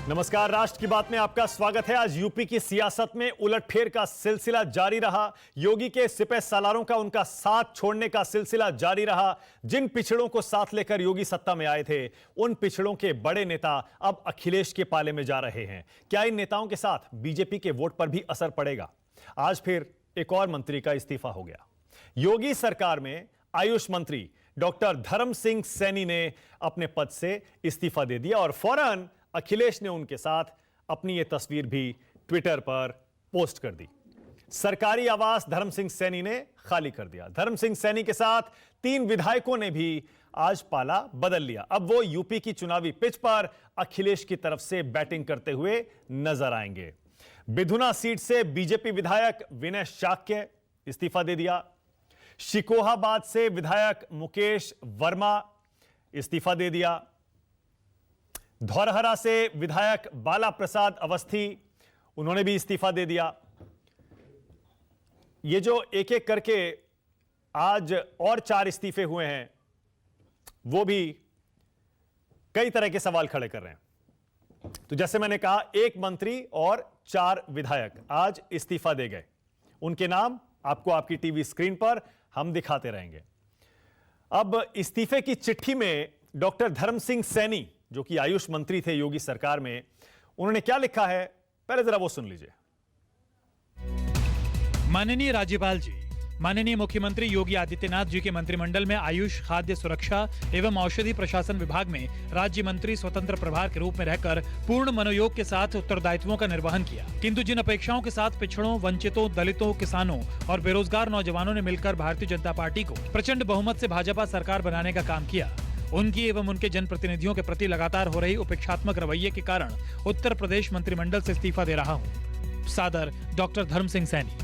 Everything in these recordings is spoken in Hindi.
नमस्कार, राष्ट्र की बात में आपका स्वागत है। आज यूपी की सियासत में उलटफेर का सिलसिला जारी रहा। योगी के सिपह सालारों का उनका साथ छोड़ने का सिलसिला जारी रहा। जिन पिछड़ों को साथ लेकर योगी सत्ता में आए थे, उन पिछड़ों के बड़े नेता अब अखिलेश के पाले में जा रहे हैं। क्या इन नेताओं के साथ बीजेपी के वोट पर भी असर पड़ेगा? आज फिर एक और मंत्री का इस्तीफा हो गया। योगी सरकार में आयुष मंत्री डॉक्टर धर्म सिंह सैनी ने अपने पद से इस्तीफा दे दिया और फौरन अखिलेश ने उनके साथ अपनी यह तस्वीर भी ट्विटर पर पोस्ट कर दी। सरकारी आवास धर्म सिंह सैनी ने खाली कर दिया। धर्म सिंह सैनी के साथ 3 विधायकों ने भी आज पाला बदल लिया। अब वो यूपी की चुनावी पिच पर अखिलेश की तरफ से बैटिंग करते हुए नजर आएंगे। बिधुना सीट से बीजेपी विधायक विनय शाक्य इस्तीफा दे दिया। शिकोहाबाद से विधायक मुकेश वर्मा इस्तीफा दे दिया। धौरहरा से विधायक बाला प्रसाद अवस्थी, उन्होंने भी इस्तीफा दे दिया। ये जो एक एक करके आज और 4 इस्तीफे हुए हैं, वो भी कई तरह के सवाल खड़े कर रहे हैं। तो जैसे मैंने कहा, 1 मंत्री और 4 विधायक आज इस्तीफा दे गए। उनके नाम आपको आपकी टीवी स्क्रीन पर हम दिखाते रहेंगे। अब इस्तीफे की चिट्ठी में डॉक्टर धर्म सिंह सैनी, जो कि आयुष मंत्री थे योगी सरकार में, उन्होंने क्या लिखा है, पहले जरा वो सुन लीजिए। माननीय राज्यपाल जी, माननीय मुख्यमंत्री योगी आदित्यनाथ जी के मंत्रिमंडल में आयुष, खाद्य सुरक्षा एवं औषधि प्रशासन विभाग में राज्य मंत्री स्वतंत्र प्रभार के रूप में रहकर पूर्ण मनोयोग के साथ उत्तरदायित्वों का निर्वहन किया। किंतु जिन अपेक्षाओं के साथ पिछड़ों, वंचितों, दलितों, किसानों और बेरोजगार नौजवानों ने मिलकर भारतीय जनता पार्टी को प्रचंड बहुमत से भाजपा सरकार बनाने का काम किया, उनकी एवं उनके जनप्रतिनिधियों के प्रति लगातार हो रही उपेक्षात्मक रवैये के कारण उत्तर प्रदेश मंत्रिमंडल से इस्तीफा दे रहा हूं। सादर डॉक्टर धर्म सिंह सैनी।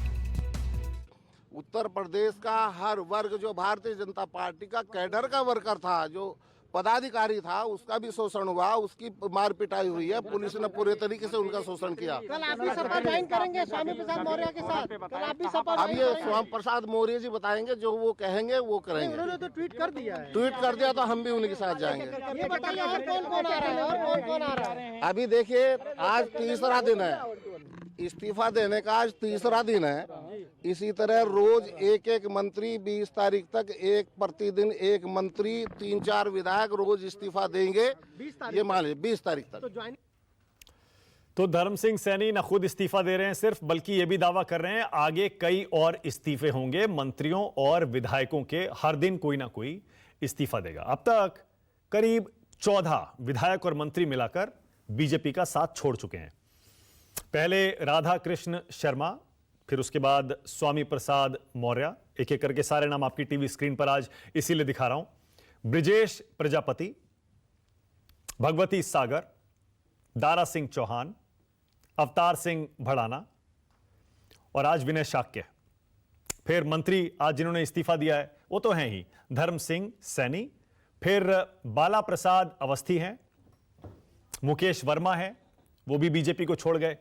उत्तर प्रदेश का हर वर्ग जो भारतीय जनता पार्टी का कैडर का वर्कर था, जो पदाधिकारी था, उसका भी शोषण हुआ, उसकी मार पिटाई हुई है। पुलिस ने पूरे तरीके से उनका शोषण किया। कल आप भी सपा ज्वाइन करेंगे स्वामी प्रसाद मौर्य के साथ? कल आप भी सपा? अब ये स्वामी प्रसाद मौर्य जी बताएंगे, जो वो कहेंगे वो करेंगे। उन्होंने तो ट्वीट कर दिया है। ट्वीट कर दिया तो हम भी उनके साथ जाएंगे। ये बताइए और कौन कौन आ रहा है, और कौन कौन आ रहा है? अभी देखिए, आज तीसरा दिन है इस्तीफा देने का, आज तीसरा दिन है। इसी तरह रोज एक मंत्री 20 तारीख तक, प्रतिदिन 1 मंत्री, 3-4 विधायक रोज इस्तीफा देंगे। ये मान लीजिए 20 तारीख तक। तो धर्म सिंह सैनी न खुद इस्तीफा दे रहे हैं सिर्फ, बल्कि यह भी दावा कर रहे हैं आगे कई और इस्तीफे होंगे। मंत्रियों और विधायकों के हर दिन कोई ना कोई इस्तीफा देगा। अब तक करीब 14 विधायक और मंत्री मिलाकर बीजेपी का साथ छोड़ चुके हैं। पहले राधा कृष्ण शर्मा, फिर उसके बाद स्वामी प्रसाद मौर्य। एक एक करके सारे नाम आपकी टीवी स्क्रीन पर आज इसीलिए दिखा रहा हूं। ब्रिजेश प्रजापति, भगवती सागर, दारा सिंह चौहान, अवतार सिंह भड़ाना और आज विनय शाक्य। फिर मंत्री आज जिन्होंने इस्तीफा दिया है वो तो हैं ही धर्म सिंह सैनी, फिर बाला प्रसाद अवस्थी हैं, मुकेश वर्मा है, वो भी बीजेपी को छोड़ गए।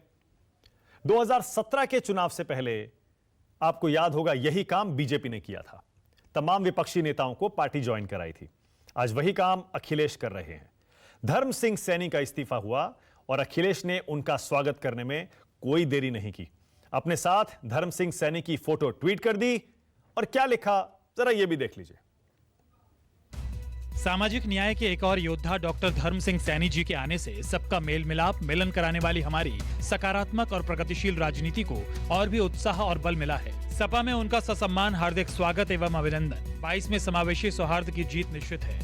2017 के चुनाव से पहले आपको याद होगा यही काम बीजेपी ने किया था। तमाम विपक्षी नेताओं को पार्टी ज्वाइन कराई थी। आज वही काम अखिलेश कर रहे हैं। धर्म सिंह सैनी का इस्तीफा हुआ और अखिलेश ने उनका स्वागत करने में कोई देरी नहीं की। अपने साथ धर्म सिंह सैनी की फोटो ट्वीट कर दी और क्या लिखा, जरा यह भी देख लीजिए। सामाजिक न्याय के एक और योद्धा डॉक्टर धर्म सिंह सैनी जी के आने से सबका मेल मिलाप, मिलन कराने वाली हमारी सकारात्मक और प्रगतिशील राजनीति को और भी उत्साह और बल मिला है। सपा में उनका ससम्मान हार्दिक स्वागत एवं अभिनंदन। 22 में समावेशी सौहार्द की जीत निश्चित है।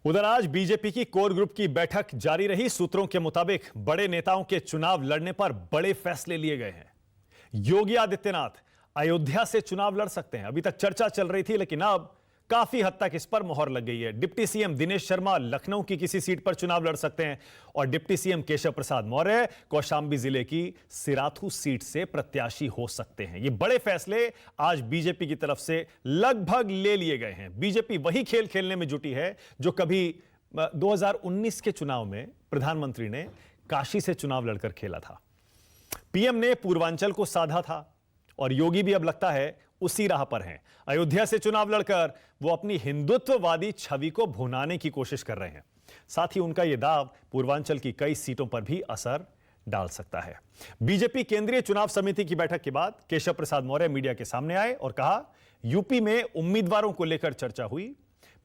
उधर आज बीजेपी की कोर ग्रुप की बैठक जारी रही। सूत्रों के मुताबिक बड़े नेताओं के चुनाव लड़ने पर बड़े फैसले लिए गए हैं। योगी आदित्यनाथ अयोध्या से चुनाव लड़ सकते हैं। अभी तक चर्चा चल रही थी, लेकिन अब काफी हद तक इस पर मोहर लग गई है। डिप्टी सीएम दिनेश शर्मा लखनऊ की किसी सीट पर चुनाव लड़ सकते हैं और डिप्टी सीएम केशव प्रसाद मौर्य कौशांबी जिले की सिराथू सीट से प्रत्याशी हो सकते हैं। ये बड़े फैसले आज बीजेपी की तरफ से लगभग ले लिए गए हैं। बीजेपी वही खेल खेलने में जुटी है जो कभी 2019 के चुनाव में प्रधानमंत्री ने काशी से चुनाव लड़कर खेला था। पीएम ने पूर्वांचल को साधा था और योगी भी अब लगता है उसी राह पर हैं। अयोध्या से चुनाव लड़कर वो अपनी हिंदुत्ववादी छवि को भुनाने की कोशिश कर रहे हैं। साथ ही उनका यह दाव पूर्वांचल की कई सीटों पर भी असर डाल सकता है। बीजेपी केंद्रीय चुनाव समिति की बैठक के बाद केशव प्रसाद मौर्य मीडिया के सामने आए और कहा, यूपी में उम्मीदवारों को लेकर चर्चा हुई।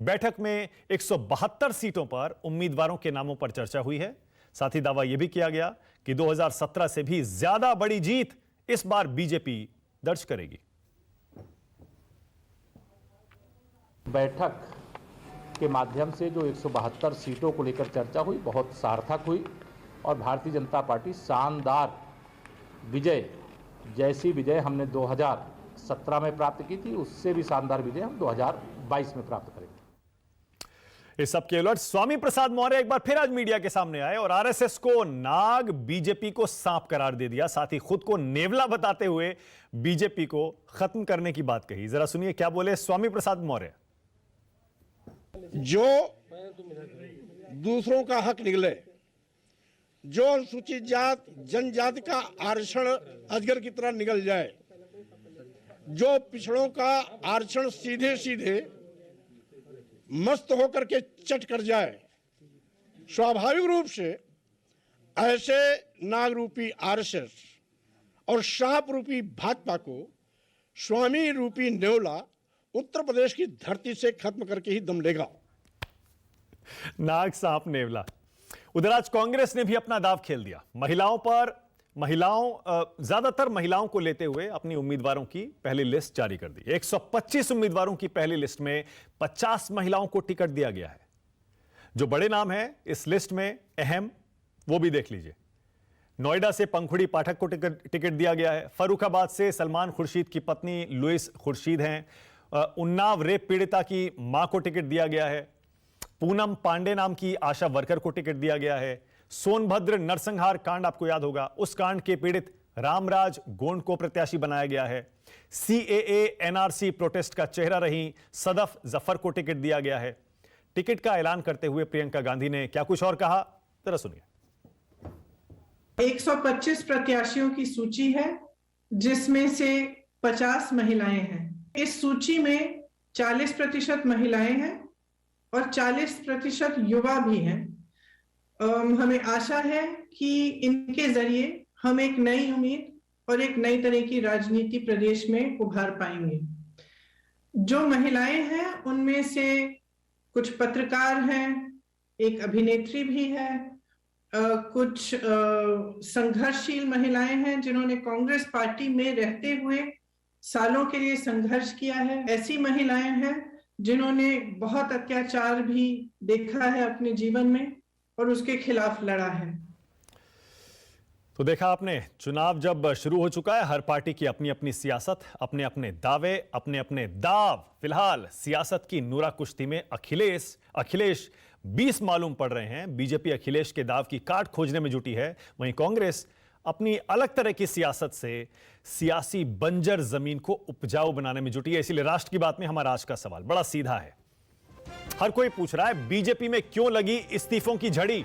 बैठक में 172 सीटों पर उम्मीदवारों के नामों पर चर्चा हुई है। साथ ही दावा यह भी किया गया कि 2017 से भी ज्यादा बड़ी जीत इस बार बीजेपी दर्ज करेगी। बैठक के माध्यम से जो 172 सीटों को लेकर चर्चा हुई, बहुत सार्थक हुई और भारतीय जनता पार्टी शानदार विजय, जैसी विजय हमने 2017 में प्राप्त की थी, उससे भी शानदार विजय हम 2022 में प्राप्त करेंगे। इस सब के उलट स्वामी प्रसाद मौर्य एक बार फिर आज मीडिया के सामने आए और आरएसएस को नाग, बीजेपी को सांप करार दे दिया। साथ ही खुद को नेवला बताते हुए बीजेपी को खत्म करने की बात कही। जरा सुनिए क्या बोले स्वामी प्रसाद मौर्य। जो दूसरों का हक निगले, जो अनुसूचित जात जनजाति का आरक्षण अजगर की तरह निगल जाए, जो पिछड़ों का आरक्षण सीधे सीधे मस्त होकर के चट कर जाए, स्वाभाविक रूप से ऐसे नाग रूपी आरएसएस और सांप रूपी भाजपा को स्वामी रूपी नेवला उत्तर प्रदेश की धरती से खत्म करके ही दम लेगा। नाग, सांप, नेवला। उधर आज कांग्रेस ने भी अपना दाव खेल दिया। ज्यादातर महिलाओं को लेते हुए अपनी उम्मीदवारों की पहली लिस्ट जारी कर दी। 125 उम्मीदवारों की पहली लिस्ट में 50 महिलाओं को टिकट दिया गया है। जो बड़े नाम हैं इस लिस्ट में अहम, वो भी देख लीजिए। नोएडा से पंखुड़ी पाठक को टिकट दिया गया है। फर्रुखाबाद से सलमान खुर्शीद की पत्नी लुइस खुर्शीद हैं। उन्नाव रेप पीड़िता की मां को टिकट दिया गया है। पूनम पांडे नाम की आशा वर्कर को टिकट दिया गया है। सोनभद्र नरसंहार कांड आपको याद होगा, उस कांड के पीड़ित रामराज गोंड को प्रत्याशी बनाया गया है। सीएए एनआरसी प्रोटेस्ट का चेहरा रही सदफ जफर को टिकट दिया गया है। टिकट का ऐलान करते हुए प्रियंका गांधी ने क्या कुछ और कहा, जरा सुनिए। 125 प्रत्याशियों की सूची है, जिसमें से 50 महिलाएं हैं। इस सूची में 40% महिलाएं हैं और 40% युवा भी हैं। हमें आशा है कि इनके जरिए हम एक नई उम्मीद और एक नई तरह की राजनीति प्रदेश में उभार पाएंगे। जो महिलाएं हैं उनमें से कुछ पत्रकार हैं, एक अभिनेत्री भी है, कुछ संघर्षशील महिलाएं हैं जिन्होंने कांग्रेस पार्टी में रहते हुए सालों के लिए संघर्ष किया है। ऐसी महिलाएं हैं जिन्होंने बहुत अत्याचार भी देखा है अपने जीवन में और उसके खिलाफ लड़ा है। तो देखा आपने, चुनाव जब शुरू हो चुका है, हर पार्टी की अपनी अपनी सियासत, अपने अपने दावे, अपने अपने दाव। फिलहाल सियासत की नूरा कुश्ती में अखिलेश 20 मालूम पड़ रहे हैं। बीजेपी अखिलेश के दाव की काट खोजने में जुटी है, वहीं कांग्रेस अपनी अलग तरह की सियासत से सियासी बंजर जमीन को उपजाऊ बनाने में जुटी है। इसीलिए राष्ट्र की बात में हमारा आज का सवाल बड़ा सीधा है। हर कोई पूछ रहा है बीजेपी में क्यों लगी इस्तीफों की झड़ी,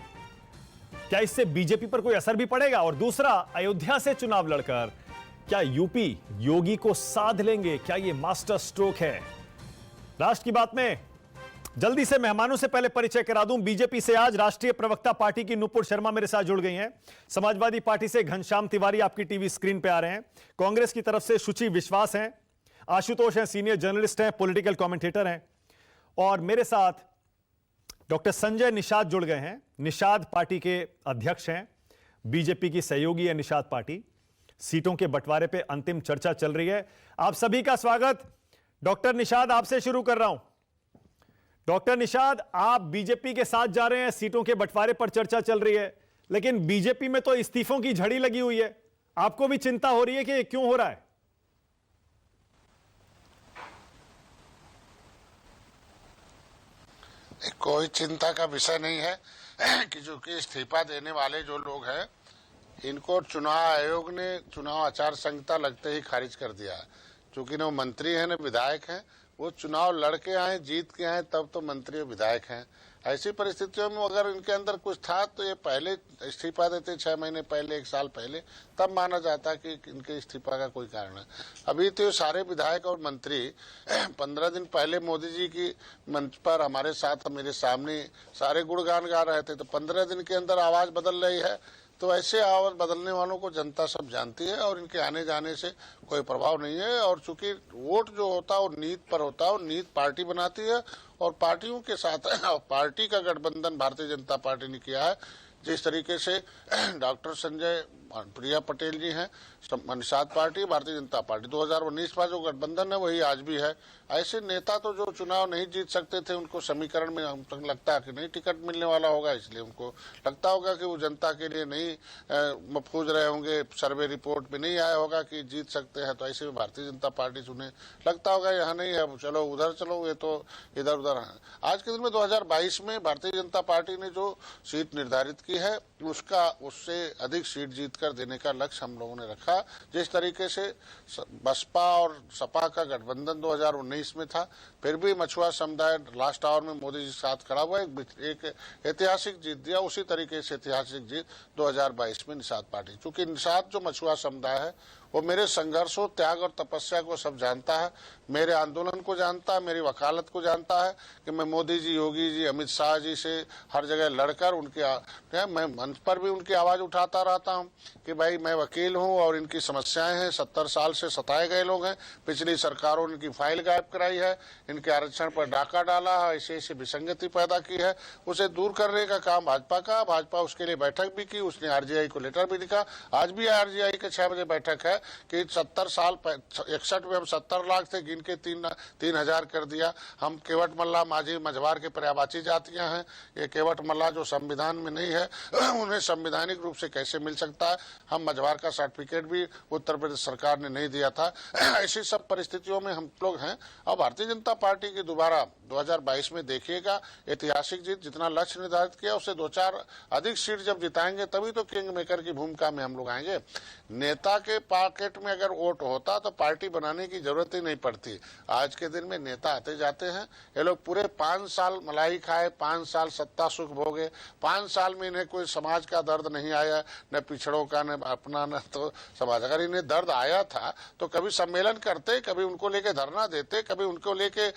क्या इससे बीजेपी पर कोई असर भी पड़ेगा? और दूसरा, अयोध्या से चुनाव लड़कर क्या यूपी योगी को साध लेंगे? क्या यह मास्टर स्ट्रोक है? राष्ट्र की बात में जल्दी से मेहमानों से पहले परिचय करा दूं। बीजेपी से आज राष्ट्रीय प्रवक्ता पार्टी की नुपुर शर्मा मेरे साथ जुड़ गई हैं। समाजवादी पार्टी से घनश्याम तिवारी आपकी टीवी स्क्रीन पे आ रहे हैं। कांग्रेस की तरफ से शुचि विश्वास हैं। आशुतोष हैं, सीनियर जर्नलिस्ट हैं, पॉलिटिकल कमेंटेटर हैं। और मेरे साथ डॉक्टर संजय निषाद जुड़ गए हैं। निषाद पार्टी के अध्यक्ष हैं। बीजेपी की सहयोगी है निषाद पार्टी। सीटों के बंटवारे पे अंतिम चर्चा चल रही है। आप सभी का स्वागत। डॉक्टर निषाद, आपसे शुरू कर रहा हूं। डॉक्टर निषाद, आप बीजेपी के साथ जा रहे हैं, सीटों के बंटवारे पर चर्चा चल रही है, लेकिन बीजेपी में तो इस्तीफों की झड़ी लगी हुई है। आपको भी चिंता हो रही है कि ये क्यों हो रहा है? कोई चिंता का विषय नहीं है कि जो कि इस्तीफा देने वाले जो लोग हैं, इनको चुनाव आयोग ने चुनाव आचार संहिता लगते ही खारिज कर दिया है। चूंकि न मंत्री हैं न विधायक हैं, वो चुनाव लड़के आए, जीत के आए, तब तो मंत्री और विधायक हैं। ऐसी परिस्थितियों में अगर इनके अंदर कुछ था तो ये पहले इस्तीफा देते, 6 महीने पहले, 1 साल पहले, तब माना जाता कि इनके इस्तीफा का कोई कारण है। अभी तो सारे विधायक और मंत्री 15 दिन पहले मोदी जी की मंच पर हमारे साथ, मेरे सामने सारे गुणगान गा रहे थे, तो 15 दिन के अंदर आवाज बदल रही है। तो ऐसे आवाज बदलने वालों को जनता सब जानती है और इनके आने जाने से कोई प्रभाव नहीं है। और चूंकि वोट जो होता है वो नीत पर होता है, और नीत पार्टी बनाती है, और पार्टियों के साथ पार्टी का गठबंधन भारतीय जनता पार्टी ने किया है। जिस तरीके से डॉक्टर संजय प्रिया पटेल जी हैं, निषाद पार्टी, भारतीय जनता पार्टी, 2019 का जो गठबंधन है वही आज भी है। ऐसे नेता तो जो चुनाव नहीं जीत सकते थे, उनको समीकरण में हम तक लगता है कि नहीं टिकट मिलने वाला होगा, इसलिए उनको लगता होगा कि वो जनता के लिए नहीं मफूज रहे होंगे, सर्वे रिपोर्ट में नहीं आया होगा कि जीत सकते हैं, तो ऐसे में भारतीय जनता पार्टी से उन्हें लगता होगा यहाँ नहीं है, चलो उधर चलो, ये तो इधर उधर है। आज के दिन में 2022 में भारतीय जनता पार्टी ने जो सीट निर्धारित की है उससे अधिक सीट जीतकर देने का लक्ष्य हम लोगों ने रखा। जिस तरीके से बसपा और सपा का गठबंधन 2019 में था, फिर भी मछुआ समुदाय लास्ट आवर में मोदी जी के साथ खड़ा हुआ, एक ऐतिहासिक जीत दिया। उसी तरीके से ऐतिहासिक जीत 2022 में निषाद पार्टी, क्योंकि निषाद जो मछुआ समुदाय है वो मेरे संघर्षों, त्याग और तपस्या को सब जानता है, मेरे आंदोलन को जानता है, मेरी वकालत को जानता है कि मैं मोदी जी, योगी जी, अमित शाह जी से हर जगह लड़कर मैं मंच पर भी उनकी आवाज उठाता रहता हूं कि भाई मैं वकील हूं और इनकी समस्याएं हैं, 70 साल से सताए गए लोग हैं, पिछली सरकारों ने इनकी फाइल गायब कराई है, इनके आरक्षण पर डाका डाला है, ऐसे ऐसे विसंगति पैदा की है, उसे दूर करने का काम भाजपा का। भाजपा उसके लिए बैठक भी की, उसने आरजीआई को लेटर भी लिखा। आज भी आरजीआई के 6 बजे बैठक है कि 70 साल 61 में हम 70 लाख थे, गिन के 3,000 कर दिया। हम केवट मल्ला, माझी, मझवार के पर्यायवाची जातियां हैं, ये केवट मल्ला जो संविधान में नहीं है उन्हें संवैधानिक रूप से कैसे मिल सकता है। हम मझवार का सर्टिफिकेट भी उत्तर प्रदेश सरकार ने नहीं दिया था। ऐसी सब परिस्थितियों में हम लोग हैं। और भारतीय जनता पार्टी की दोबारा 2022 में देखिएगा ऐतिहासिक जीत, जितना लक्ष्य निर्धारित किया उससे 2-4 अधिक सीट जब जिताएंगे तभी तो किंग मेकर की भूमिका में हम लोग आएंगे। नेता के पॉकेट में अगर वोट होता तो पार्टी बनाने की जरूरत ही नहीं पड़ती। आज के दिन में नेता आते जाते हैं, ये लोग पूरे 5 साल मलाई खाए, 5 साल सत्ता सुख भोगे, 5 साल में इन्हें कोई समाज का दर्द नहीं आया, न पिछड़ों का, न अपना, न तो समाज। अगर इन्हें दर्द आया था तो कभी सम्मेलन करते, कभी उनको लेके धरना देते, कभी उनको लेके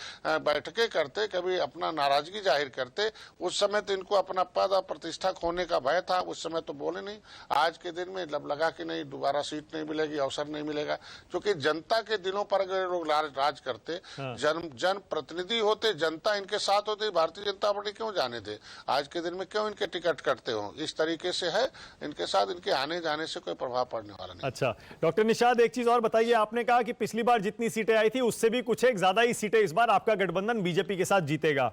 बैठकें करते, कभी अपना नाराजगी जाहिर करते। उस समय तो इनको अपना पद और प्रतिष्ठा खोने का भय था, उस समय तो बोले नहीं। आज के दिन में लब लगा कि नहीं, दोबारा सीट नहीं मिलेगी, अवसर नहीं मिलेगा, क्योंकि जनता के दिलों पर अगर लोग राज करते, जन प्रतिनिधि होते, जनता इनके साथ होती, भारतीय जनता पार्टी क्यों जाने थे? आज के दिन में क्यों इनके टिकट कटते हो? इस तरीके से है, इनके साथ इनके आने जाने से कोई प्रभाव पड़ने वाला नहीं। अच्छा डॉक्टर निषाद, एक चीज और बताइए, आपने कहा कि पिछली बार जितनी सीटें आई थी उससे भी कुछ एक ज्यादा ही सीटें इस बार आपका गठबंधन बीजेपी के साथ जीतेगा,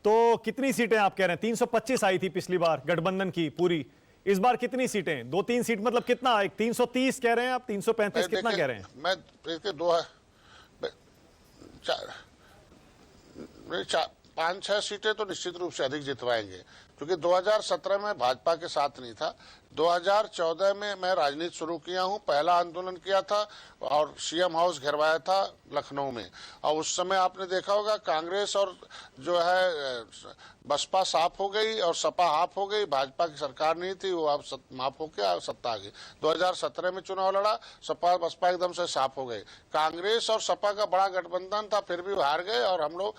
तो कितनी सीटें आप कह रहे हैं? 325 आई थी पिछली बार गठबंधन की पूरी, इस बार कितनी सीटें? 2-3 सीट मतलब कितना? 330 कह रहे हैं आप, 335 कितना कह रहे हैं? मैं इसके 5-6 सीटें तो निश्चित रूप से अधिक जितवाएंगे, क्योंकि 2017 में भाजपा के साथ नहीं था। 2014 में मैं राजनीति शुरू किया हूं, पहला आंदोलन किया था और सीएम हाउस घेरवाया था लखनऊ में, और उस समय आपने देखा होगा कांग्रेस और जो है बसपा साफ हो गई और सपा हाफ हो गई, भाजपा की सरकार नहीं थी, वो अब माफ होकर सत्ता आ गई। 2017 में चुनाव लड़ा, सपा बसपा एकदम से साफ हो गई। कांग्रेस और सपा का बड़ा गठबंधन था, फिर भी हार गए, और हम लोग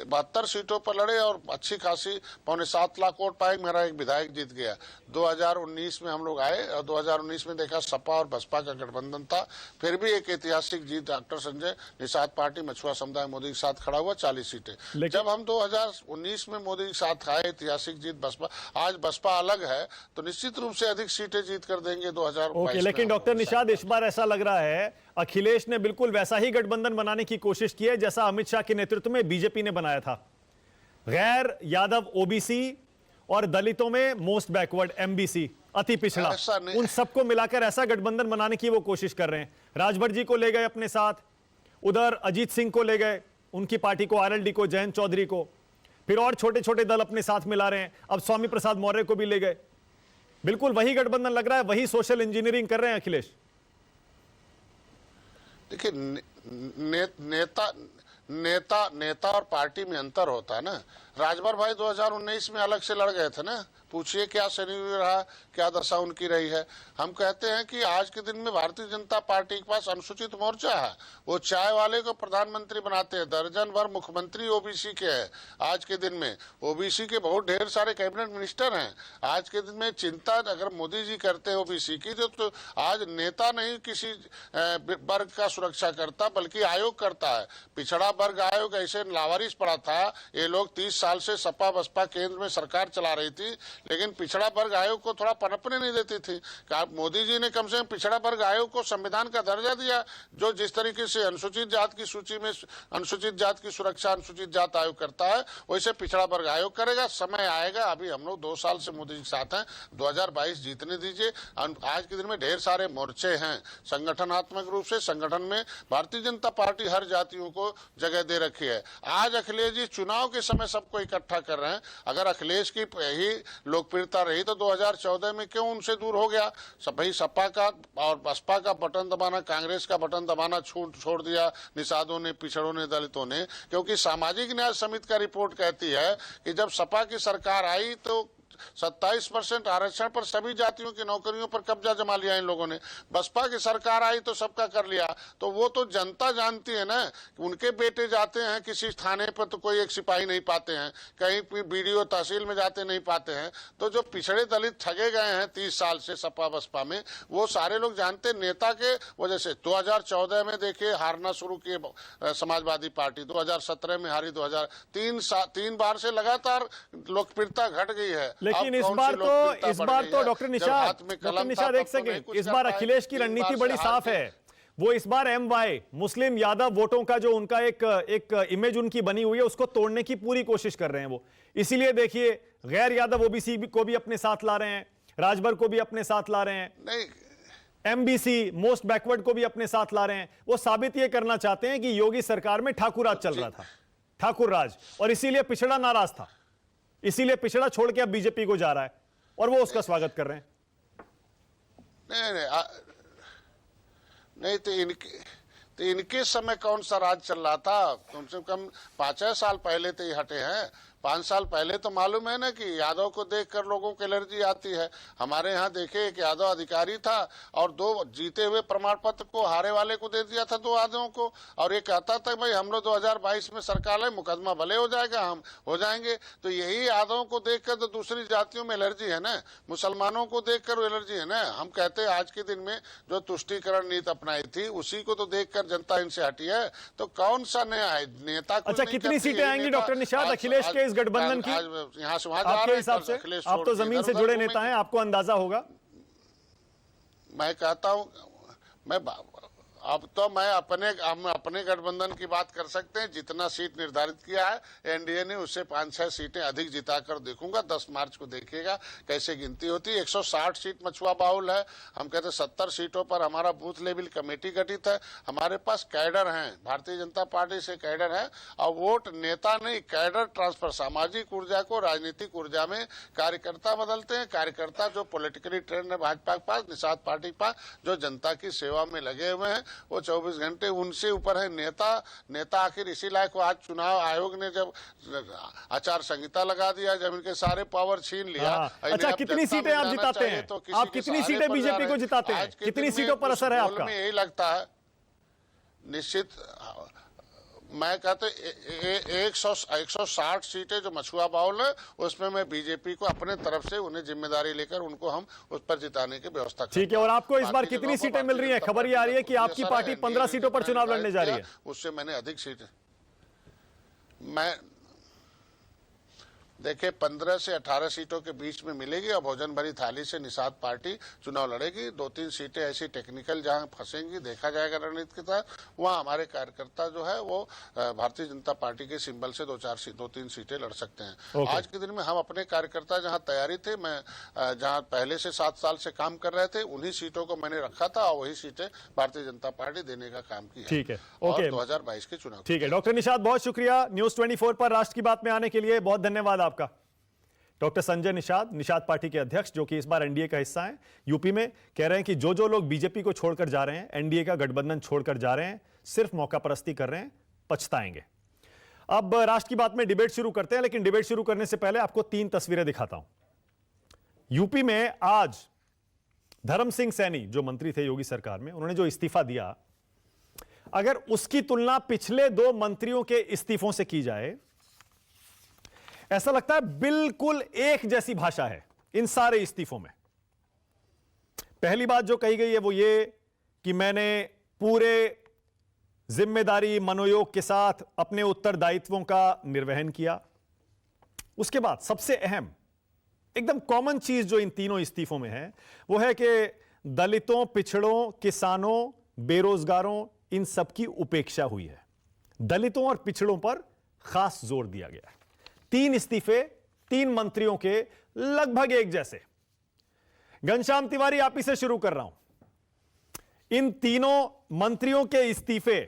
72 सीटों पर लड़े और अच्छी खासी 6.25 लाख वोट पाए, मेरा एक विधायक जीत गया। 2019 में हम लोग आए और 2019 में देखा सपा और बसपा का गठबंधन था, फिर भी एक ऐतिहासिक जीत, डॉक्टर संजय निषाद पार्टी मछुआ समुदाय मोदी के साथ खड़ा हुआ, 40 सीटें। जब हम 2019 में मोदी के साथ आए, ऐतिहासिक जीत बसपा, आज बसपा अलग है तो निश्चित रूप से अधिक सीटें जीत कर देंगे 2022 में। लेकिन डॉक्टर निषाद, इस बार ऐसा लग रहा है अखिलेश ने बिल्कुल वैसा ही गठबंधन बनाने की कोशिश की है जैसा अमित शाह के नेतृत्व में बीजेपी ने बनाया था। गैर यादव ओबीसी और दलितों में मोस्ट बैकवर्ड एमबीसी, अति पिछड़ा, उन सबको मिलाकर ऐसा गठबंधन बनाने की वो कोशिश कर रहे हैं। राजभर जी को ले गए अपने साथ, उधर अजीत सिंह को ले गए, उनकी पार्टी को, आरएलडी को, जयंत चौधरी को, फिर और छोटे छोटे दल अपने साथ मिला रहे हैं, अब स्वामी प्रसाद मौर्य को भी ले गए। बिल्कुल वही गठबंधन लग रहा है, वही सोशल इंजीनियरिंग कर रहे हैं अखिलेश। देखिए, नेता और पार्टी में अंतर होता है ना। राजभर भाई 2019 में अलग से लड़ गए थे ना, पूछिए क्या सिनेरियो रहा, क्या दशा उनकी रही है। हम कहते हैं कि आज के दिन में भारतीय जनता पार्टी के पास अनुसूचित मोर्चा है, वो चाय वाले को प्रधानमंत्री बनाते हैं, दर्जन भर मुख्यमंत्री ओबीसी के हैं। आज के दिन में ओबीसी के बहुत ढेर सारे कैबिनेट मिनिस्टर हैं। आज के दिन में चिंता अगर मोदी जी करते हैं ओबीसी की, तो आज नेता नहीं किसी वर्ग का सुरक्षा करता, बल्कि आयोग करता है। पिछड़ा वर्ग आयोग ऐसे लावारिस पड़ा था, ये लोग 30 साल से सपा बसपा केंद्र में सरकार चला रही थी, लेकिन पिछड़ा वर्ग आयोग को थोड़ा पनपने नहीं देती थी। मोदी जी ने कम से कम पिछड़ा वर्ग आयोग को संविधान का दर्जा दिया, जो जिस तरीके से अनुसूचित जात की सूची में अनुसूचित जात की सुरक्षा अनुसूचित जात आयोग करता है, वैसे पिछड़ा वर्ग आयोग करेगा। समय आएगा, अभी हम लोग 2 साल से मोदी जी के साथ हैं, 2022 जीतने दीजिए। आज के दिन में ढेर सारे मोर्चे हैं, संगठनात्मक रूप से संगठन में भारतीय जनता पार्टी हर जातियों को जगह दे रखी है। आज अखिलेश जी चुनाव के समय सबको इकट्ठा कर रहे हैं। अगर अखिलेश की ही लोकप्रियता रही तो 2014 में क्यों उनसे दूर हो गया? भाई सपा का और बसपा का बटन दबाना, कांग्रेस का बटन दबाना छोड़ दिया निषादों ने, पिछड़ों ने, दलितों ने, क्योंकि सामाजिक न्याय समिति का रिपोर्ट कहती है कि जब सपा की सरकार आई तो 27% आरक्षण पर सभी जातियों की नौकरियों पर कब्जा जमा लिया इन लोगों ने। बसपा की सरकार आई तो सबका कर लिया। तो वो तो जनता जानती है ना, उनके बेटे जाते हैं किसी थाने पर तो कोई एक सिपाही नहीं पाते हैं, कहीं बीडीओ तहसील में जाते नहीं पाते हैं। तो जो पिछड़े दलित ठगे गए हैं 30 साल से सपा बसपा में, वो सारे लोग जानते नेता के वजह से। 2014 में देखिए हारना शुरू किए समाजवादी पार्टी, 2017 में हारी, 2003 बार से लगातार लोकप्रियता घट गई है। लेकिन इस बार तो डॉक्टर निषाद एक सेकंड, इस बार अखिलेश की रणनीति बड़ी साफ है। वो इस बार MY मुस्लिम यादव वोटों का जो उनका एक इमेज उनकी बनी हुई है, उसको तोड़ने की पूरी कोशिश कर रहे हैं वो। इसीलिए देखिए गैर यादव ओबीसी को भी अपने साथ ला रहे हैं, राजभर को भी अपने साथ ला रहे हैं, नहीं MBC मोस्ट बैकवर्ड को भी अपने साथ ला रहे हैं। वो साबित ये करना चाहते हैं कि योगी सरकार में ठाकुर राज चल रहा था, ठाकुर राज, और इसीलिए पिछड़ा नाराज था, इसीलिए पिछड़ा छोड़ के अब बीजेपी को जा रहा है और वो उसका स्वागत कर रहे हैं। नहीं तो इनके समय कौन सा राज चल रहा था? कम से कम 5-6 साल पहले तो ये हटे हैं। 5 साल पहले तो मालूम है ना कि यादव को देखकर लोगों को एलर्जी आती है। हमारे यहाँ देखे एक यादव अधिकारी था और 2 जीते हुए प्रमाण पत्र को हारे वाले को दे दिया था, 2 यादवों को, और ये कहता था भाई हम लोग 2022 में सरकार है, मुकदमा भले हो जाएगा, हम हो जाएंगे। तो यही यादवों को देखकर तो दूसरी जातियों में एलर्जी है ना, मुसलमानों को देखकर एलर्जी है ना। हम कहते हैं आज के दिन में जो तुष्टीकरण नीति अपनाई थी उसी को तो देखकर जनता इनसे हटी है। तो कौन सा नया है नेता? अच्छा, कितनी सीटें आएंगी डॉक्टर निषाद अखिलेश के गठबंधन की? यहाँ से वहां आपके हिसाब से, आप तो जमीन से जुड़े नेता हैं, आपको अंदाजा होगा। मैं कहता हूं, अब तो हम अपने गठबंधन की बात कर सकते हैं। जितना सीट निर्धारित किया है एनडीए ने, उससे 5-6 सीटें अधिक जिताकर देखूंगा। 10 मार्च को देखिएगा कैसे गिनती होती है। 160 सीट मछुआ बाउल है। हम कहते हैं 70 सीटों पर हमारा बूथ लेवल कमेटी गठित है। हमारे पास कैडर हैं, भारतीय जनता पार्टी से कैडर है, और वोट नेता नहीं कैडर ट्रांसफर, सामाजिक ऊर्जा को राजनीतिक ऊर्जा में कार्यकर्ता बदलते हैं। कार्यकर्ता जो पॉलिटिकली ट्रेंड है भाजपा के पास, निषाद पार्टी के पास, जो जनता की सेवा में लगे हुए हैं, वो 24 घंटे उनसे ऊपर है। नेता आखिर इसी लायक आज चुनाव आयोग ने जब आचार संहिता लगा दिया, जब इनके सारे पावर छीन लिया। अच्छा, कितनी सीटें आप जिताते हैं? आप कितनी सीटें बीजेपी को जिताते हैं? कितनी सीटों पर असर है आपका? यही लगता है निश्चित। मैं कहते 160 सीटें जो मछुआ बाउल है, उसमें मैं बीजेपी को अपने तरफ से उन्हें जिम्मेदारी लेकर उनको हम उस पर जिताने की व्यवस्था करेंगे। ठीक है, और आपको इस बार कितनी सीटें मिल रही हैं? खबर ये आ रही है कि आपकी पार्टी 15 सीटों पर चुनाव लड़ने जा रही है। उससे मैंने अधिक सीटें, मैं देखिए 15 से 18 सीटों के बीच में मिलेगी और भोजन भरी थाली से निषाद पार्टी चुनाव लड़ेगी। 2-3 सीटें ऐसी टेक्निकल जहां फंसेंगी, देखा जाएगा रणनीति के तहत, वहां हमारे कार्यकर्ता जो है वो भारतीय जनता पार्टी के सिंबल से 2-3 सीटें लड़ सकते हैं। आज के दिन में हम अपने कार्यकर्ता जहां तैयारी थे, मैं जहां पहले से 7 साल से काम कर रहे थे, उन्हीं सीटों को मैंने रखा था और वही सीटें भारतीय जनता पार्टी देने का काम किया। ठीक है, ओके, 2022 के चुनाव। ठीक है डॉक्टर निषाद, बहुत शुक्रिया न्यूज 24 पर राष्ट्र की बात में आने के लिए, बहुत धन्यवाद आपका। डॉक्टर संजय निषाद पार्टी के अध्यक्ष, जो कि इस बार एनडीए का हिस्सा हैं, यूपी में कह रहे हैं कि जो लोग बीजेपी को छोड़कर जा रहे हैं, एनडीए का गठबंधन छोड़कर जा रहे हैं, सिर्फ मौका परस्ती कर रहे हैं, पछताएंगे। अब राष्ट्र की बात में डिबेट शुरू करते हैं, लेकिन डिबेट शुरू करने से पहले आपको 3 तस्वीरें दिखाता हूं। यूपी में आज धर्म सिंह सैनी जो मंत्री थे योगी सरकार में, उन्होंने जो इस्तीफा दिया, अगर उसकी तुलना पिछले 2 मंत्रियों के इस्तीफों से की जाए, ऐसा लगता है बिल्कुल एक जैसी भाषा है इन सारे इस्तीफों में। पहली बात जो कही गई है वो ये कि मैंने पूरे जिम्मेदारी मनोयोग के साथ अपने उत्तरदायित्वों का निर्वहन किया। उसके बाद सबसे अहम एकदम कॉमन चीज जो इन तीनों इस्तीफों में है वो है कि दलितों, पिछड़ों, किसानों, बेरोजगारों, इन सबकी उपेक्षा हुई है। दलितों और पिछड़ों पर खास जोर दिया गया है। 3 इस्तीफे 3 मंत्रियों के लगभग एक जैसे। घनश्याम तिवारी, आप ही से शुरू कर रहा हूं। इन तीनों मंत्रियों के इस्तीफे